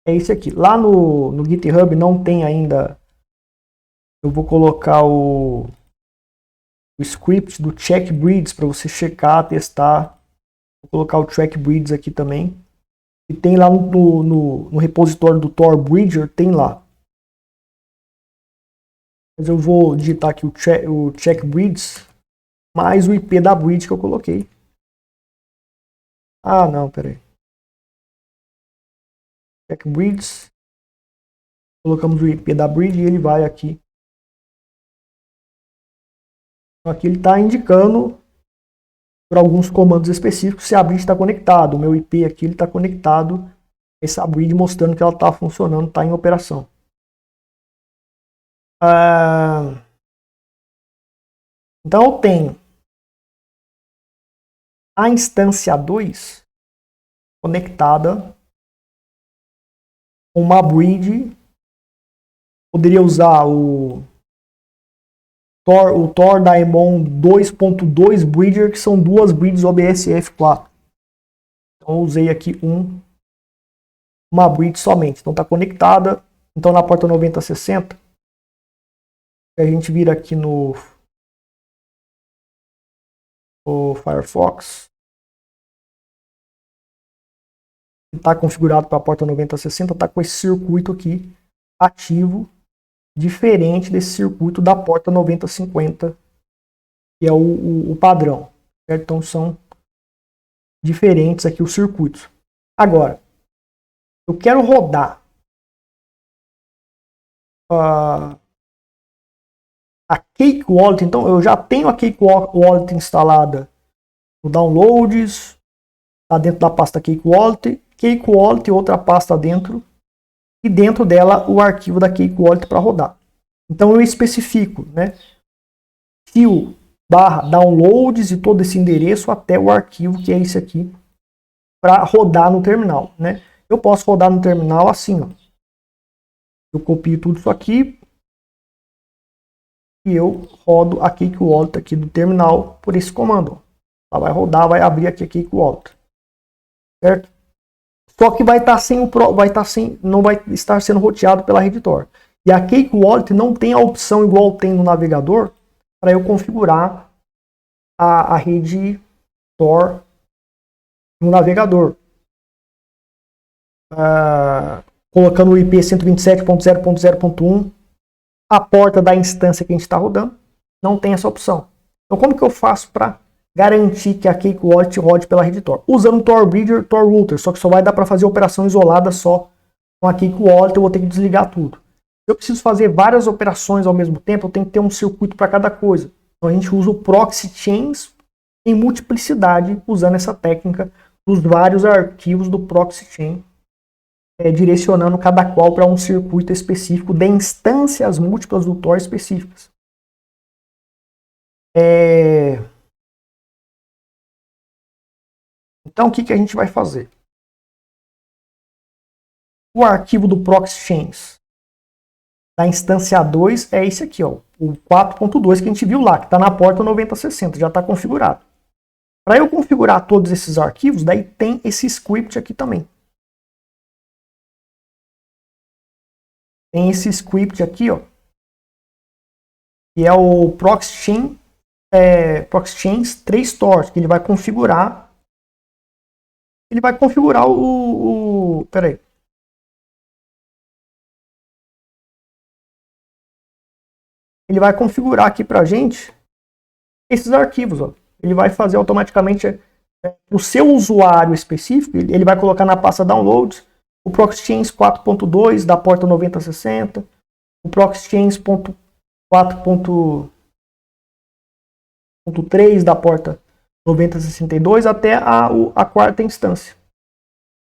é esse aqui. Lá no GitHub não tem ainda. Eu vou colocar o script do check bridges para você checar, testar. Vou colocar o track bridges aqui também. E tem lá no repositório do Tor Bridger, tem lá. Mas eu vou digitar aqui o check bridges mais o IP da bridge que eu coloquei. Ah, não, peraí. Check bridges. Colocamos o IP da bridge e ele vai aqui. Aqui ele está indicando por alguns comandos específicos se a bridge está conectada. O meu IP aqui ele está conectado a essa bridge, mostrando que ela está funcionando, está em operação. Então eu tenho a instância 2 conectada com uma bridge. Poderia usar o Tor Daemon 2.2 Bridger, que são duas bridges OBS F4. Então eu usei aqui uma bridge somente. Então está conectada. Então na porta 9060, a gente vira aqui no Firefox. Está configurado para a porta 9060, está com esse circuito aqui ativo, diferente desse circuito da porta 9050, que é o padrão. Certo? Então são diferentes aqui os circuitos. Agora, eu quero rodar a Cake Wallet. Então eu já tenho a Cake Wallet instalada no Downloads, está dentro da pasta Cake Wallet, outra pasta dentro, e dentro dela o arquivo da Cake Wallet para rodar. Então eu especifico, né, fio/downloads e todo esse endereço até o arquivo que é esse aqui para rodar no terminal, né? Eu posso rodar no terminal assim, ó. Eu copio tudo isso aqui e eu rodo a Cake Wallet aqui do terminal por esse comando. Ela vai rodar, vai abrir aqui a Cake Wallet, certo? Só que vai estar não vai estar sendo roteado pela Redditor. E a Cake Wallet não tem a opção igual tem no navegador para eu configurar a rede Tor no navegador, colocando o IP 127.0.0.1, a porta da instância que a gente está rodando, não tem essa opção. Então, como que eu faço para garantir que a Cake Wallet rode pela rede Tor? Usando Tor Bridger, Tor Router, só que só vai dar para fazer operação isolada só com a Cake Wallet, eu vou ter que desligar tudo. Se eu preciso fazer várias operações ao mesmo tempo, eu tenho que ter um circuito para cada coisa. Então a gente usa o Proxy Chains em multiplicidade, usando essa técnica dos vários arquivos do Proxy Chain, direcionando cada qual para um circuito específico de instâncias múltiplas do Tor específicas. Então o que a gente vai fazer? O arquivo do Proxy Chains da instância 2 é esse aqui, ó, o 4.2 que a gente viu lá, que está na porta 9060, já está configurado. Para eu configurar todos esses arquivos, daí tem esse script aqui também. Tem esse script aqui, ó, que é o Proxy Chains 3 Stores, que ele vai configurar. Ele vai configurar peraí. Ele vai configurar aqui pra gente esses arquivos, ó. Ele vai fazer automaticamente o seu usuário específico, ele vai colocar na pasta Downloads o Proxy Chains 4.2 da porta 9060, o Proxy Chains 4.3 da porta 9062 até a quarta instância.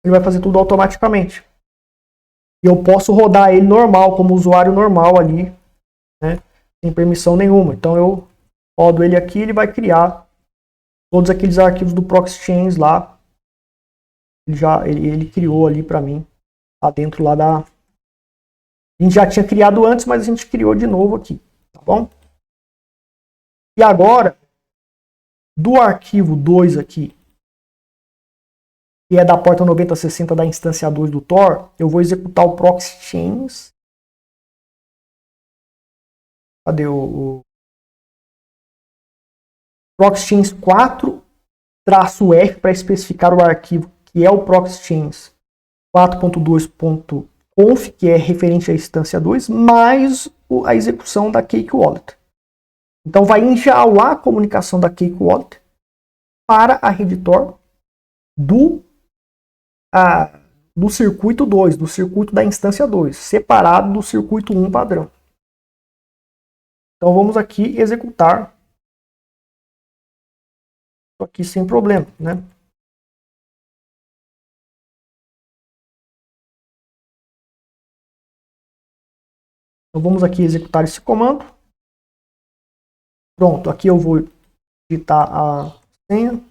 Ele vai fazer tudo automaticamente. E eu posso rodar ele normal, como usuário normal ali, né, sem permissão nenhuma. Então eu rodo ele aqui, ele vai criar todos aqueles arquivos do Proxy Chains lá. Ele criou ali para mim, lá dentro lá da... A gente já tinha criado antes, mas a gente criou de novo aqui, tá bom? E agora, do arquivo 2 aqui, que é da porta 9060 da instância 2 do Tor, eu vou executar o Proxy Chains. Cadê o Proxy Chains 4-F para especificar o arquivo que é o Proxy Chains 4.2.conf, que é referente à instância 2, mais a execução da Cake Wallet. Então vai enjaular a comunicação da Cake Wallet para a rede Tor do circuito 2, do circuito da instância 2, separado do circuito 1 padrão. Então vamos aqui executar isso aqui sem problema, né? Então vamos aqui executar esse comando. Pronto, aqui eu vou digitar a senha.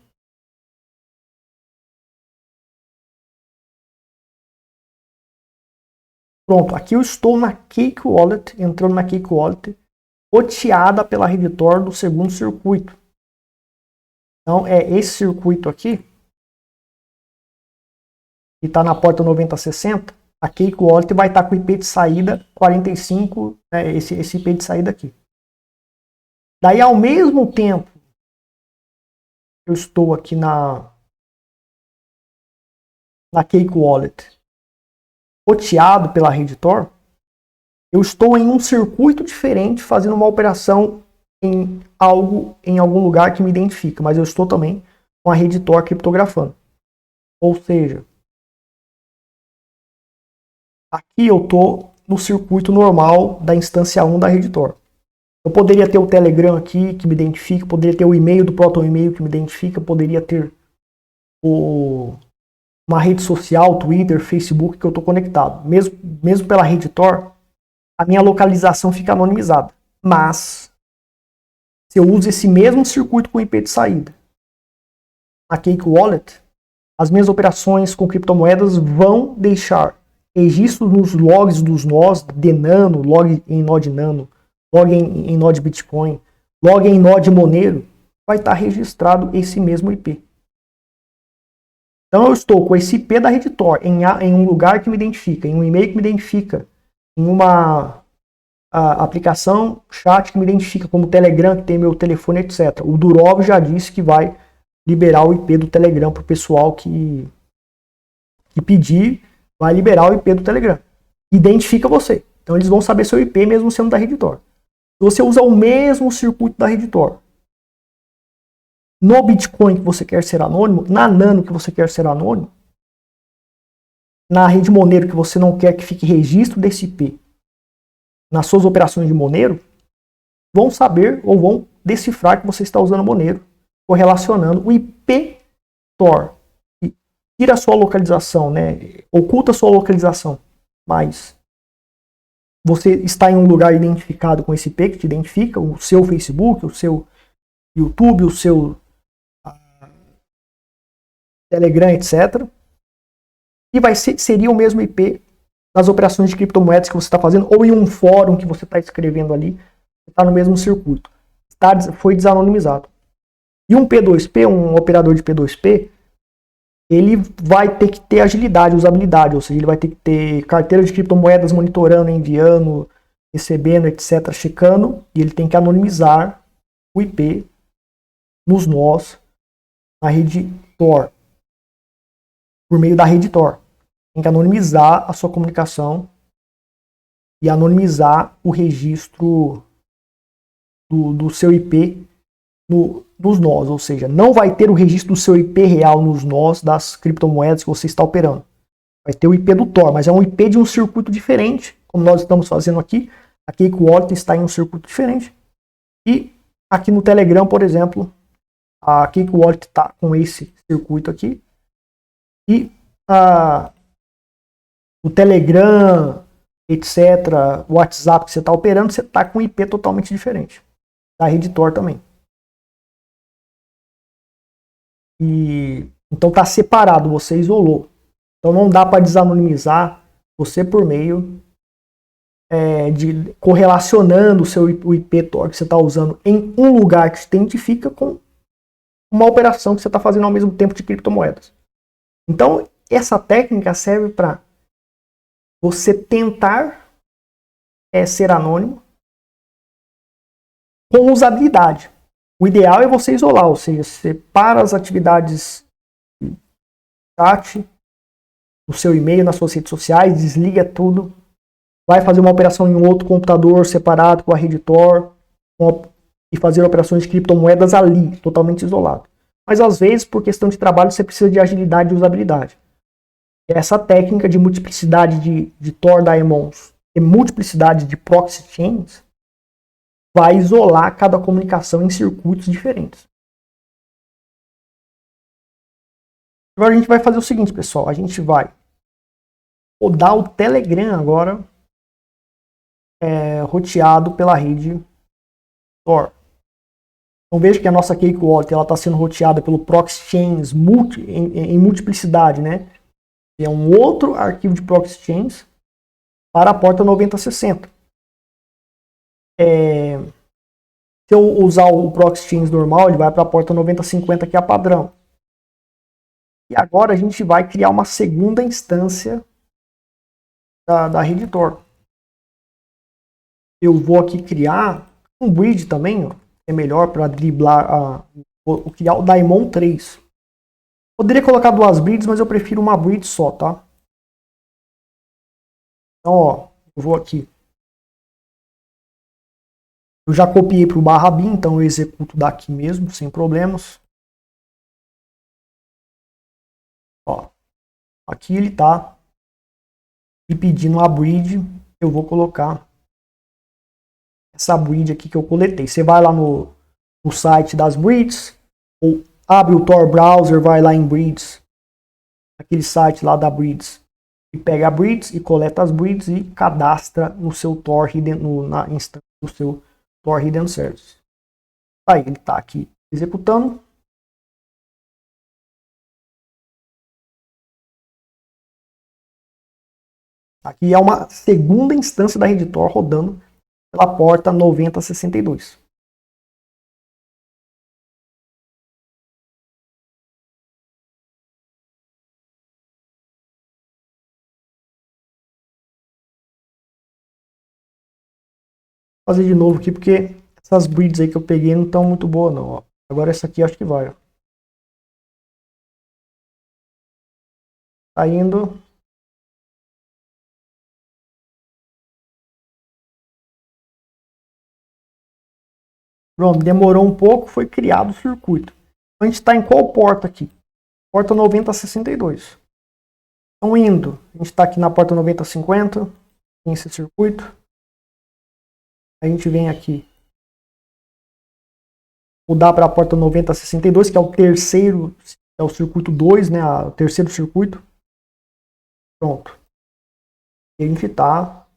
Pronto, aqui eu estou na Cake Wallet, entrando na Cake Wallet, roteada pela rede Tor do segundo circuito. Então é esse circuito aqui, que está na porta 9060, a Cake Wallet vai estar com o IP de saída 45, né, esse IP de saída aqui. Daí, ao mesmo tempo, eu estou aqui na Cake Wallet, roteado pela rede Tor, eu estou em um circuito diferente, fazendo uma operação em algum lugar que me identifica, mas eu estou também com a rede Tor criptografando. Ou seja, aqui eu estou no circuito normal da instância 1 da rede Tor. Eu poderia ter o Telegram aqui que me identifica, poderia ter o e-mail do Proton E-mail que me identifica, poderia ter uma rede social, Twitter, Facebook, que eu estou conectado. Mesmo pela rede Tor, a minha localização fica anonimizada. Mas, se eu uso esse mesmo circuito com IP de saída, a Cake Wallet, as minhas operações com criptomoedas vão deixar registros nos logs dos nós de Nano, log em Node Nano, log em Node Bitcoin, log em Node Monero, vai estar registrado esse mesmo IP. Então eu estou com esse IP da rede Tor em um lugar que me identifica, em um e-mail que me identifica, em uma aplicação chat que me identifica como Telegram, que tem meu telefone, etc. O Durov já disse que vai liberar o IP do Telegram para o pessoal que pedir, vai liberar o IP do Telegram. Identifica você. Então eles vão saber seu IP mesmo sendo da Redditor. Se você usa o mesmo circuito da Redditor, no Bitcoin que você quer ser anônimo, na Nano que você quer ser anônimo, na rede Monero que você não quer que fique registro desse IP nas suas operações de Monero, vão saber ou vão decifrar que você está usando Monero, correlacionando o IP Tor. Tira a sua localização, né? Oculta a sua localização, mas você está em um lugar identificado com esse IP que te identifica, o seu Facebook, o seu YouTube, o seu Telegram, etc. E seria o mesmo IP nas operações de criptomoedas que você está fazendo, ou em um fórum que você está escrevendo ali, está no mesmo circuito. Foi desanonimizado. E um P2P, um operador de P2P, ele vai ter que ter agilidade, usabilidade, ou seja, ele vai ter que ter carteira de criptomoedas monitorando, enviando, recebendo, etc., checando, e ele tem que anonimizar o IP nos nós na rede Tor, por meio da rede Tor. Tem que anonimizar a sua comunicação e anonimizar o registro do seu IP nos nós, ou seja, não vai ter o registro do seu IP real nos nós das criptomoedas que você está operando. Vai ter o IP do Tor, mas é um IP de um circuito diferente, como nós estamos fazendo aqui. A Cake Wallet está em um circuito diferente. E aqui no Telegram, por exemplo, a Cake Wallet está com esse circuito aqui. E o Telegram, etc., o WhatsApp que você está operando, você está com um IP totalmente diferente. Da rede Tor também. Então está separado, você isolou. Então não dá para desanonimizar você por meio de correlacionando o IP Tor que você está usando em um lugar que se identifica com uma operação que você está fazendo ao mesmo tempo de criptomoedas. Então essa técnica serve para você tentar ser anônimo com usabilidade. O ideal é você isolar, ou seja, separa as atividades de chat, no seu e-mail, nas suas redes sociais, desliga tudo, vai fazer uma operação em outro computador separado com a rede Tor e fazer operações de criptomoedas ali, totalmente isolado. Mas às vezes, por questão de trabalho, você precisa de agilidade e usabilidade. Essa técnica de multiplicidade de Tor Daemons e multiplicidade de proxy chains vai isolar cada comunicação em circuitos diferentes. Agora a gente vai fazer o seguinte, pessoal. A gente vai rodar o Telegram agora roteado pela rede Tor. Então veja que a nossa Cake Wallet está sendo roteada pelo proxy chains em multiplicidade, né? É um outro arquivo de proxy chains para a porta 9060. Se eu usar o proxy chains normal, ele vai para a porta 9050, que é a padrão. E agora a gente vai criar uma segunda instância da rede Tor. Eu vou aqui criar um bridge também, ó, é melhor para driblar vou criar o Daemon 3. Poderia colocar duas bridges, mas eu prefiro uma bridge só, tá? Então, ó, eu vou aqui. Eu já copiei para o /bin, então eu executo daqui mesmo, sem problemas. Ó, aqui ele tá me pedindo uma bridge, eu vou colocar essa bridge aqui que eu coletei. Você vai lá no site das bridges, ou abre o Tor Browser, vai lá em bridges, aquele site lá da bridges, e pega a bridges e coleta as bridges e cadastra no seu Tor na instância do seu Tor Hidden Service. Aí ele está aqui executando. Aqui é uma segunda instância da rede Tor rodando pela porta 9062. Vou fazer de novo aqui porque essas bridges aí que eu peguei não estão muito boas não. Ó. Agora essa aqui acho que vai. Ó. Tá indo. Pronto, demorou um pouco, foi criado o circuito. A gente está em qual porta aqui? Porta 9062. Então indo, a gente está aqui na porta 9050, tem esse circuito. A gente vem aqui, mudar para a porta 9062, que é o terceiro, é o circuito 2, né, o terceiro circuito. Pronto. E a gente está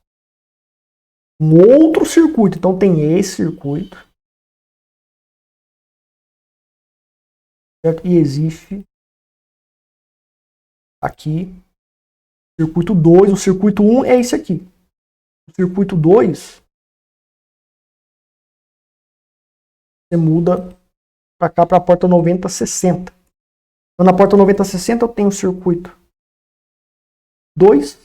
um outro circuito, então tem esse circuito. Certo? E existe aqui circuito 2, o circuito 1 é esse aqui. O circuito 2, você muda para cá, para a porta 9060. Então, na porta 9060 eu tenho o circuito 2.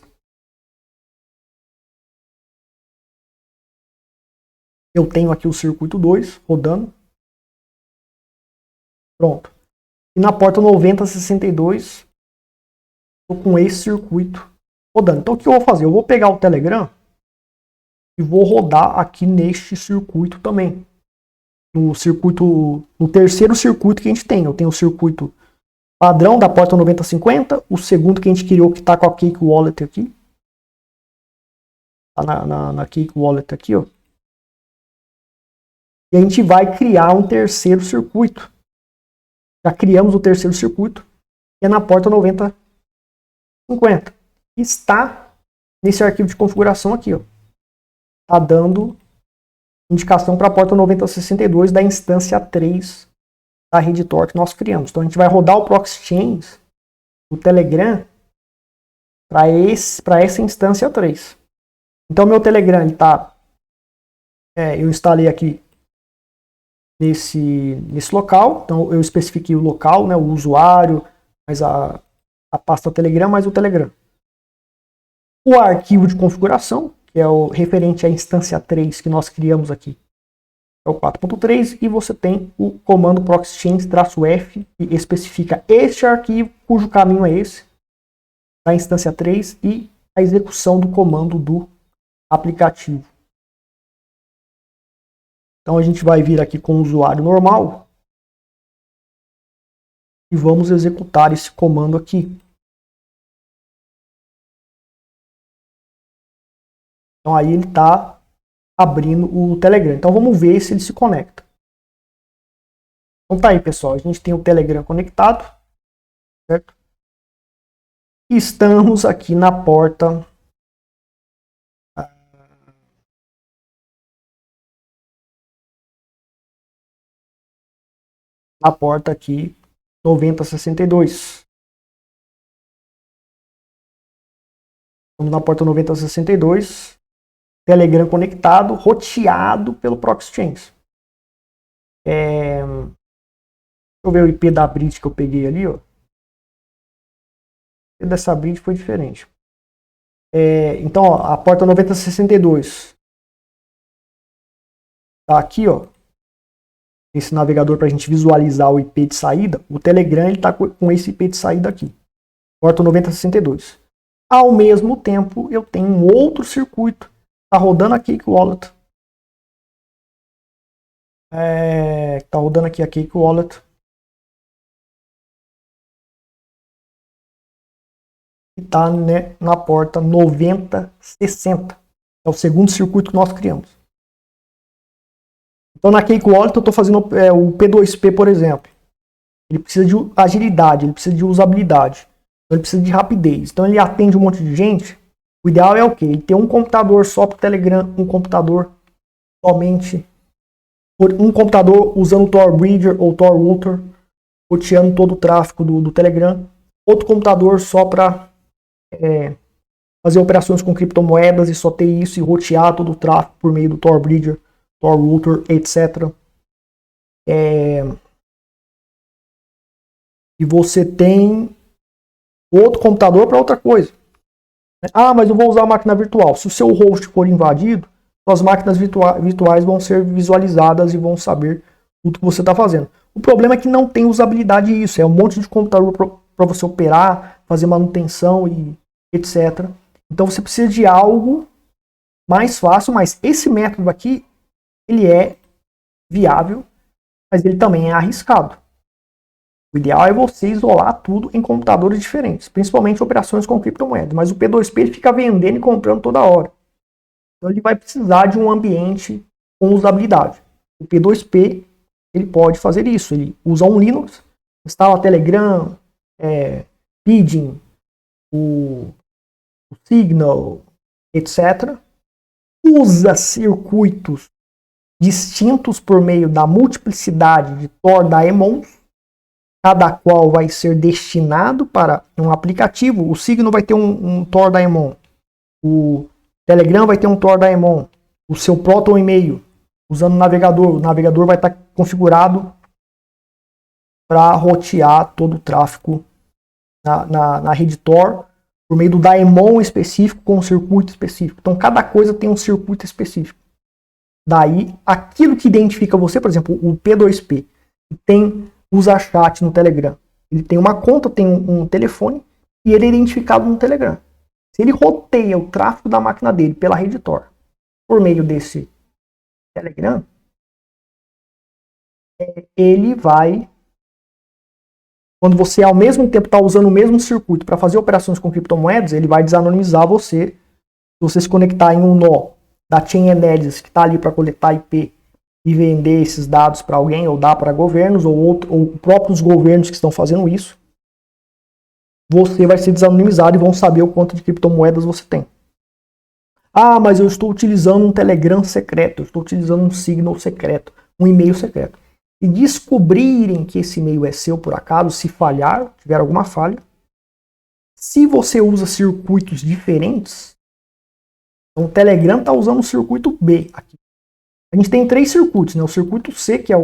Eu tenho aqui o circuito 2 rodando. Pronto. E na porta 9062, estou com esse circuito rodando. Então o que eu vou fazer? Eu vou pegar o Telegram e vou rodar aqui neste circuito também. No terceiro circuito que a gente tem. Eu tenho o circuito padrão da porta 9050, o segundo que a gente criou que está com a Cake Wallet aqui. Está na Cake Wallet aqui, ó. E a gente vai criar um terceiro circuito. Já criamos o terceiro circuito, que é na porta 9050. Está nesse arquivo de configuração aqui, ó. Está dando indicação para a porta 9062 da instância 3 da RedTor que nós criamos. Então a gente vai rodar o Proxy Chains do Telegram para essa instância 3. Então meu Telegram está, eu instalei aqui nesse local. Então eu especifiquei o local, né, o usuário, mais a pasta Telegram, mais o Telegram. O arquivo de configuração, que é o referente à instância 3 que nós criamos aqui, é o 4.3, e você tem o comando proxychains-f, que especifica este arquivo, cujo caminho é esse, da instância 3, e a execução do comando do aplicativo. Então a gente vai vir aqui com o usuário normal e vamos executar esse comando aqui. Então aí ele está abrindo o Telegram. Então vamos ver se ele se conecta. Então tá aí, pessoal. A gente tem o Telegram conectado, certo? E estamos aqui na porta aqui 9062. Estamos na porta 9062. Telegram conectado, roteado pelo Proxy Chains. Deixa eu ver o IP da bridge que eu peguei ali, ó. O IP dessa bridge foi diferente. Então, ó, a porta 9062 tá aqui, ó. Esse navegador para a gente visualizar o IP de saída. O Telegram ele tá com esse IP de saída aqui. Porta 9062. Ao mesmo tempo, eu tenho um outro circuito. Tá rodando a Cake Wallet. Tá rodando aqui a Cake Wallet. E tá, né, na porta 9060. É o segundo circuito que nós criamos. Então na Cake Wallet eu estou fazendo o P2P, por exemplo. Ele precisa de agilidade, ele precisa de usabilidade. Ele precisa de rapidez. Então ele atende um monte de gente. O ideal é o quê? Ele ter um computador só para o Telegram, um computador somente, um computador usando o Tor Bridger ou Tor Router, roteando todo o tráfego do Telegram, outro computador só para fazer operações com criptomoedas e só ter isso e rotear todo o tráfego por meio do Tor Bridger, Tor Router, etc. E você tem outro computador para outra coisa. Ah, mas eu vou usar a máquina virtual. Se o seu host for invadido, suas máquinas virtuais vão ser visualizadas e vão saber tudo que você está fazendo. O problema é que não tem usabilidade isso. É um monte de computador para você operar, fazer manutenção e etc. Então você precisa de algo mais fácil, mas esse método aqui, ele é viável, mas ele também é arriscado. O ideal é você isolar tudo em computadores diferentes, principalmente operações com criptomoedas, mas o P2P ele fica vendendo e comprando toda hora. Então ele vai precisar de um ambiente com usabilidade. O P2P ele pode fazer isso, ele usa um Linux, instala Telegram, Pidgin, o Signal, etc. Usa circuitos distintos por meio da multiplicidade de Tor daemons, cada qual vai ser destinado para um aplicativo. O Signal vai ter um Tor daemon, o Telegram vai ter um Tor daemon, o seu Proton e-mail, usando o navegador vai estar configurado para rotear todo o tráfego na rede Tor por meio do daemon específico com um circuito específico. Então cada coisa tem um circuito específico. Daí, aquilo que identifica você, por exemplo, o P2P, usa chat no Telegram. Ele tem uma conta, tem um telefone e ele é identificado no Telegram. Se ele roteia o tráfego da máquina dele pela rede Tor por meio desse Telegram, ele vai, quando você ao mesmo tempo está usando o mesmo circuito para fazer operações com criptomoedas, ele vai desanonimizar você. Se você se conectar em um nó da Chain Analysis que está ali para coletar IP e vender esses dados para alguém, ou dar para governos, ou próprios governos que estão fazendo isso, você vai ser desanonimizado e vão saber o quanto de criptomoedas você tem. Ah, mas eu estou utilizando um Telegram secreto, eu estou utilizando um Signal secreto, um e-mail secreto. E descobrirem que esse e-mail é seu por acaso, se falhar, tiver alguma falha, se você usa circuitos diferentes, então o Telegram está usando o circuito B aqui. A gente tem 3 circuitos, né? O circuito C, que é a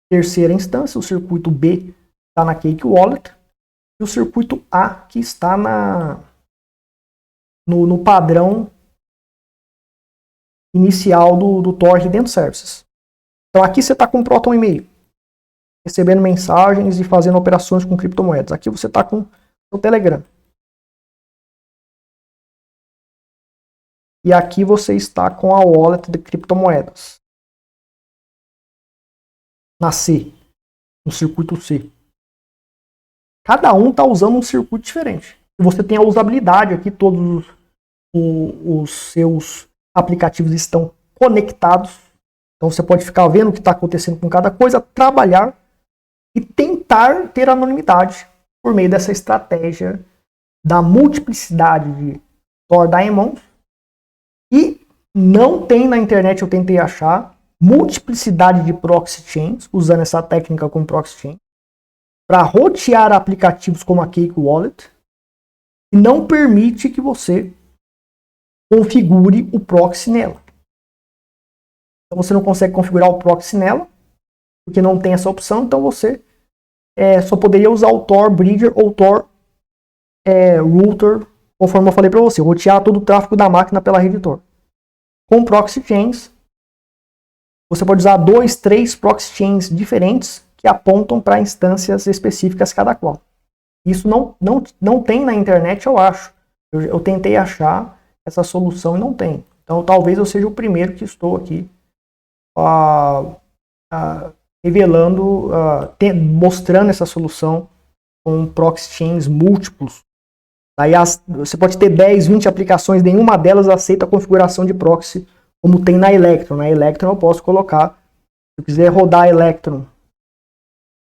terceira instância, o circuito B está na Cake Wallet, e o circuito A, que está no padrão inicial do Tor Hidden Services. Então aqui você está com o Proton e-mail, recebendo mensagens e fazendo operações com criptomoedas. Aqui você está com o Telegram. E aqui você está com a wallet de criptomoedas. Na C, no circuito C. Cada um está usando um circuito diferente. E você tem a usabilidade aqui, todos os seus aplicativos estão conectados. Então você pode ficar vendo o que está acontecendo com cada coisa, trabalhar e tentar ter anonimidade por meio dessa estratégia da multiplicidade de Tor daemons. E não tem na internet, eu tentei achar, multiplicidade de proxy chains, usando essa técnica com proxy chain, para rotear aplicativos como a Cake Wallet, e não permite que você configure o proxy nela. Então você não consegue configurar o proxy nela, porque não tem essa opção, então você só poderia usar o Tor Bridger ou Tor Router, conforme eu falei para você, rotear todo o tráfego da máquina pela rede Tor. Com proxy chains, você pode usar 2, 3 proxy chains diferentes que apontam para instâncias específicas cada qual. Isso não tem na internet, eu acho. Eu tentei achar essa solução e não tem. Então talvez eu seja o primeiro que estou aqui revelando, mostrando essa solução com proxy chains múltiplos. Aí você pode ter 10, 20 aplicações, nenhuma delas aceita a configuração de proxy como tem na Electron. Na Electron eu posso colocar, se eu quiser rodar Electron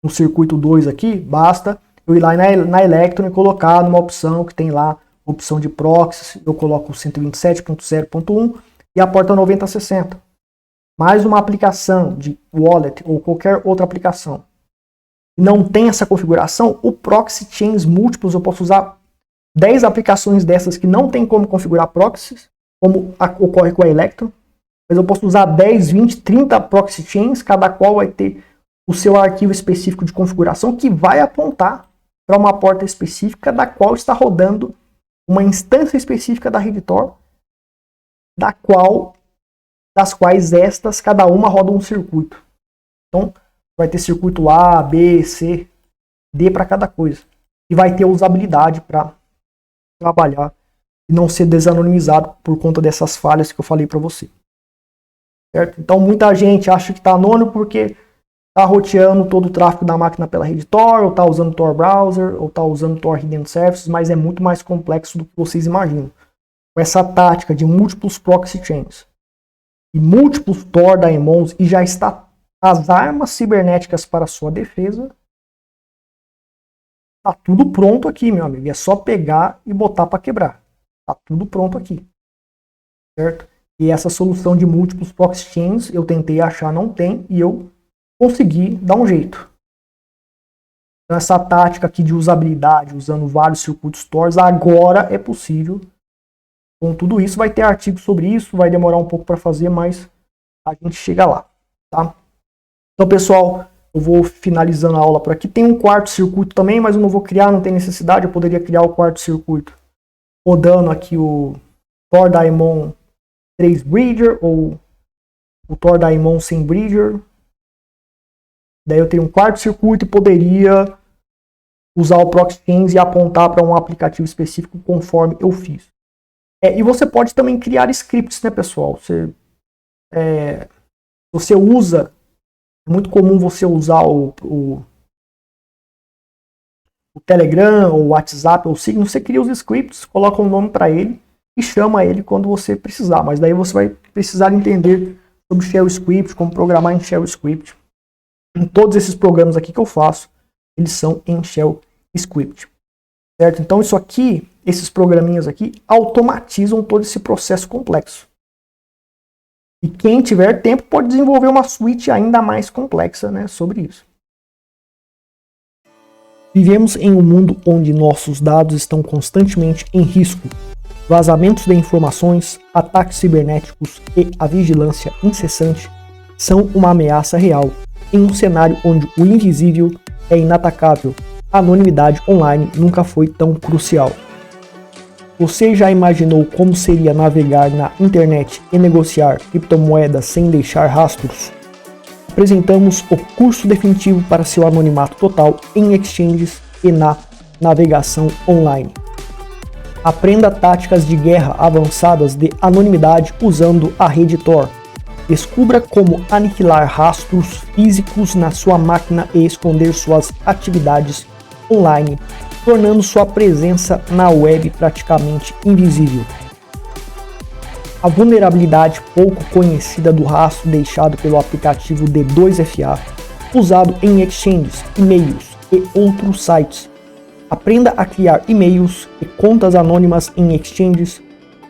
no circuito 2 aqui, basta eu ir lá na Electron e colocar numa opção que tem lá, opção de proxy, eu coloco o 127.0.1 e a porta 9060. Mais uma aplicação de wallet ou qualquer outra aplicação não tem essa configuração, o proxy chains múltiplos, eu posso usar 10 aplicações dessas que não tem como configurar proxies, como ocorre com a Electron, mas eu posso usar 10, 20, 30 proxy chains, cada qual vai ter o seu arquivo específico de configuração que vai apontar para uma porta específica da qual está rodando uma instância específica da rede Tor, das quais estas, cada uma roda um circuito. Então, vai ter circuito A, B, C, D para cada coisa. E vai ter usabilidade para trabalhar e não ser desanonimizado por conta dessas falhas que eu falei para você. Certo? Então muita gente acha que está anônimo porque está roteando todo o tráfego da máquina pela rede Tor, ou está usando Tor Browser, ou está usando Tor Hidden Services, mas é muito mais complexo do que vocês imaginam. Com essa tática de múltiplos proxy chains e múltiplos Tor daemons, e já está as armas cibernéticas para sua defesa, tá tudo pronto aqui, meu amigo. É só pegar e botar para quebrar. Tá tudo pronto aqui. Certo? E essa solução de múltiplos proxy chains eu tentei achar, não tem, e eu consegui dar um jeito. Então essa tática aqui de usabilidade, usando vários circuitos Tor, agora é possível. Com tudo isso, vai ter artigo sobre isso, vai demorar um pouco para fazer, mas a gente chega lá, tá? Então, pessoal, eu vou finalizando a aula por aqui. Tem um quarto circuito também, mas eu não vou criar, não tem necessidade. Eu poderia criar o quarto circuito rodando aqui o Tor Daemon 3 Bridger ou o Tor Daemon sem Bridger. Daí eu tenho um quarto circuito e poderia usar o Proxy Chains e apontar para um aplicativo específico conforme eu fiz. E você pode também criar scripts, né, pessoal? Você usa... É muito comum você usar o Telegram, ou o WhatsApp, ou o Signal. Você cria os scripts, coloca um nome para ele e chama ele quando você precisar. Mas daí você vai precisar entender sobre Shell Script, como programar em Shell Script. Em todos esses programas aqui que eu faço, eles são em Shell Script. Certo? Então isso aqui, esses programinhas aqui, automatizam todo esse processo complexo. E quem tiver tempo pode desenvolver uma suite ainda mais complexa, né, sobre isso. Vivemos em um mundo onde nossos dados estão constantemente em risco. Vazamentos de informações, ataques cibernéticos e a vigilância incessante são uma ameaça real em um cenário onde o invisível é inatacável. A anonimidade online nunca foi tão crucial. Você já imaginou como seria navegar na internet e negociar criptomoedas sem deixar rastros? Apresentamos o curso definitivo para seu anonimato total em exchanges e na navegação online. Aprenda táticas de guerra avançadas de anonimidade usando a rede Tor. Descubra como aniquilar rastros físicos na sua máquina e esconder suas atividades online, tornando sua presença na web praticamente invisível. A vulnerabilidade pouco conhecida do rastro deixado pelo aplicativo D2FA, usado em exchanges, e-mails e outros sites. Aprenda a criar e-mails e contas anônimas em exchanges,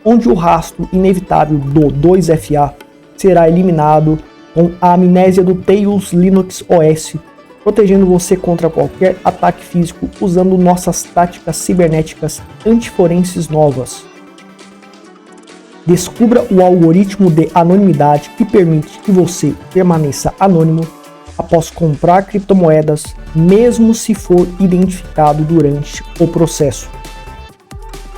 onde o rastro inevitável do 2FA será eliminado com a amnésia do Tails Linux OS, protegendo você contra qualquer ataque físico usando nossas táticas cibernéticas antiforenses novas. Descubra o algoritmo de anonimidade que permite que você permaneça anônimo após comprar criptomoedas, mesmo se for identificado durante o processo.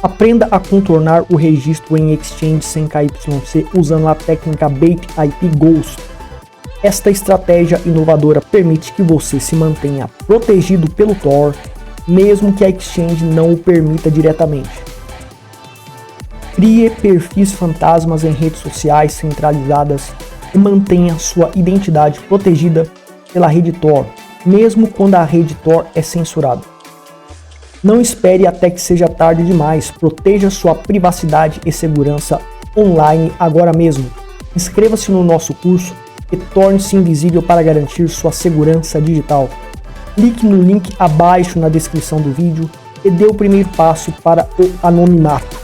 Aprenda a contornar o registro em exchange sem KYC usando a técnica Bait IP Ghost. Esta estratégia inovadora permite que você se mantenha protegido pelo Tor, mesmo que a exchange não o permita diretamente. Crie perfis fantasmas em redes sociais centralizadas e mantenha sua identidade protegida pela rede Tor, mesmo quando a rede Tor é censurada. Não espere até que seja tarde demais, proteja sua privacidade e segurança online agora mesmo. Inscreva-se no nosso curso e torne-se invisível para garantir sua segurança digital. Clique no link abaixo na descrição do vídeo e dê o primeiro passo para o anonimato.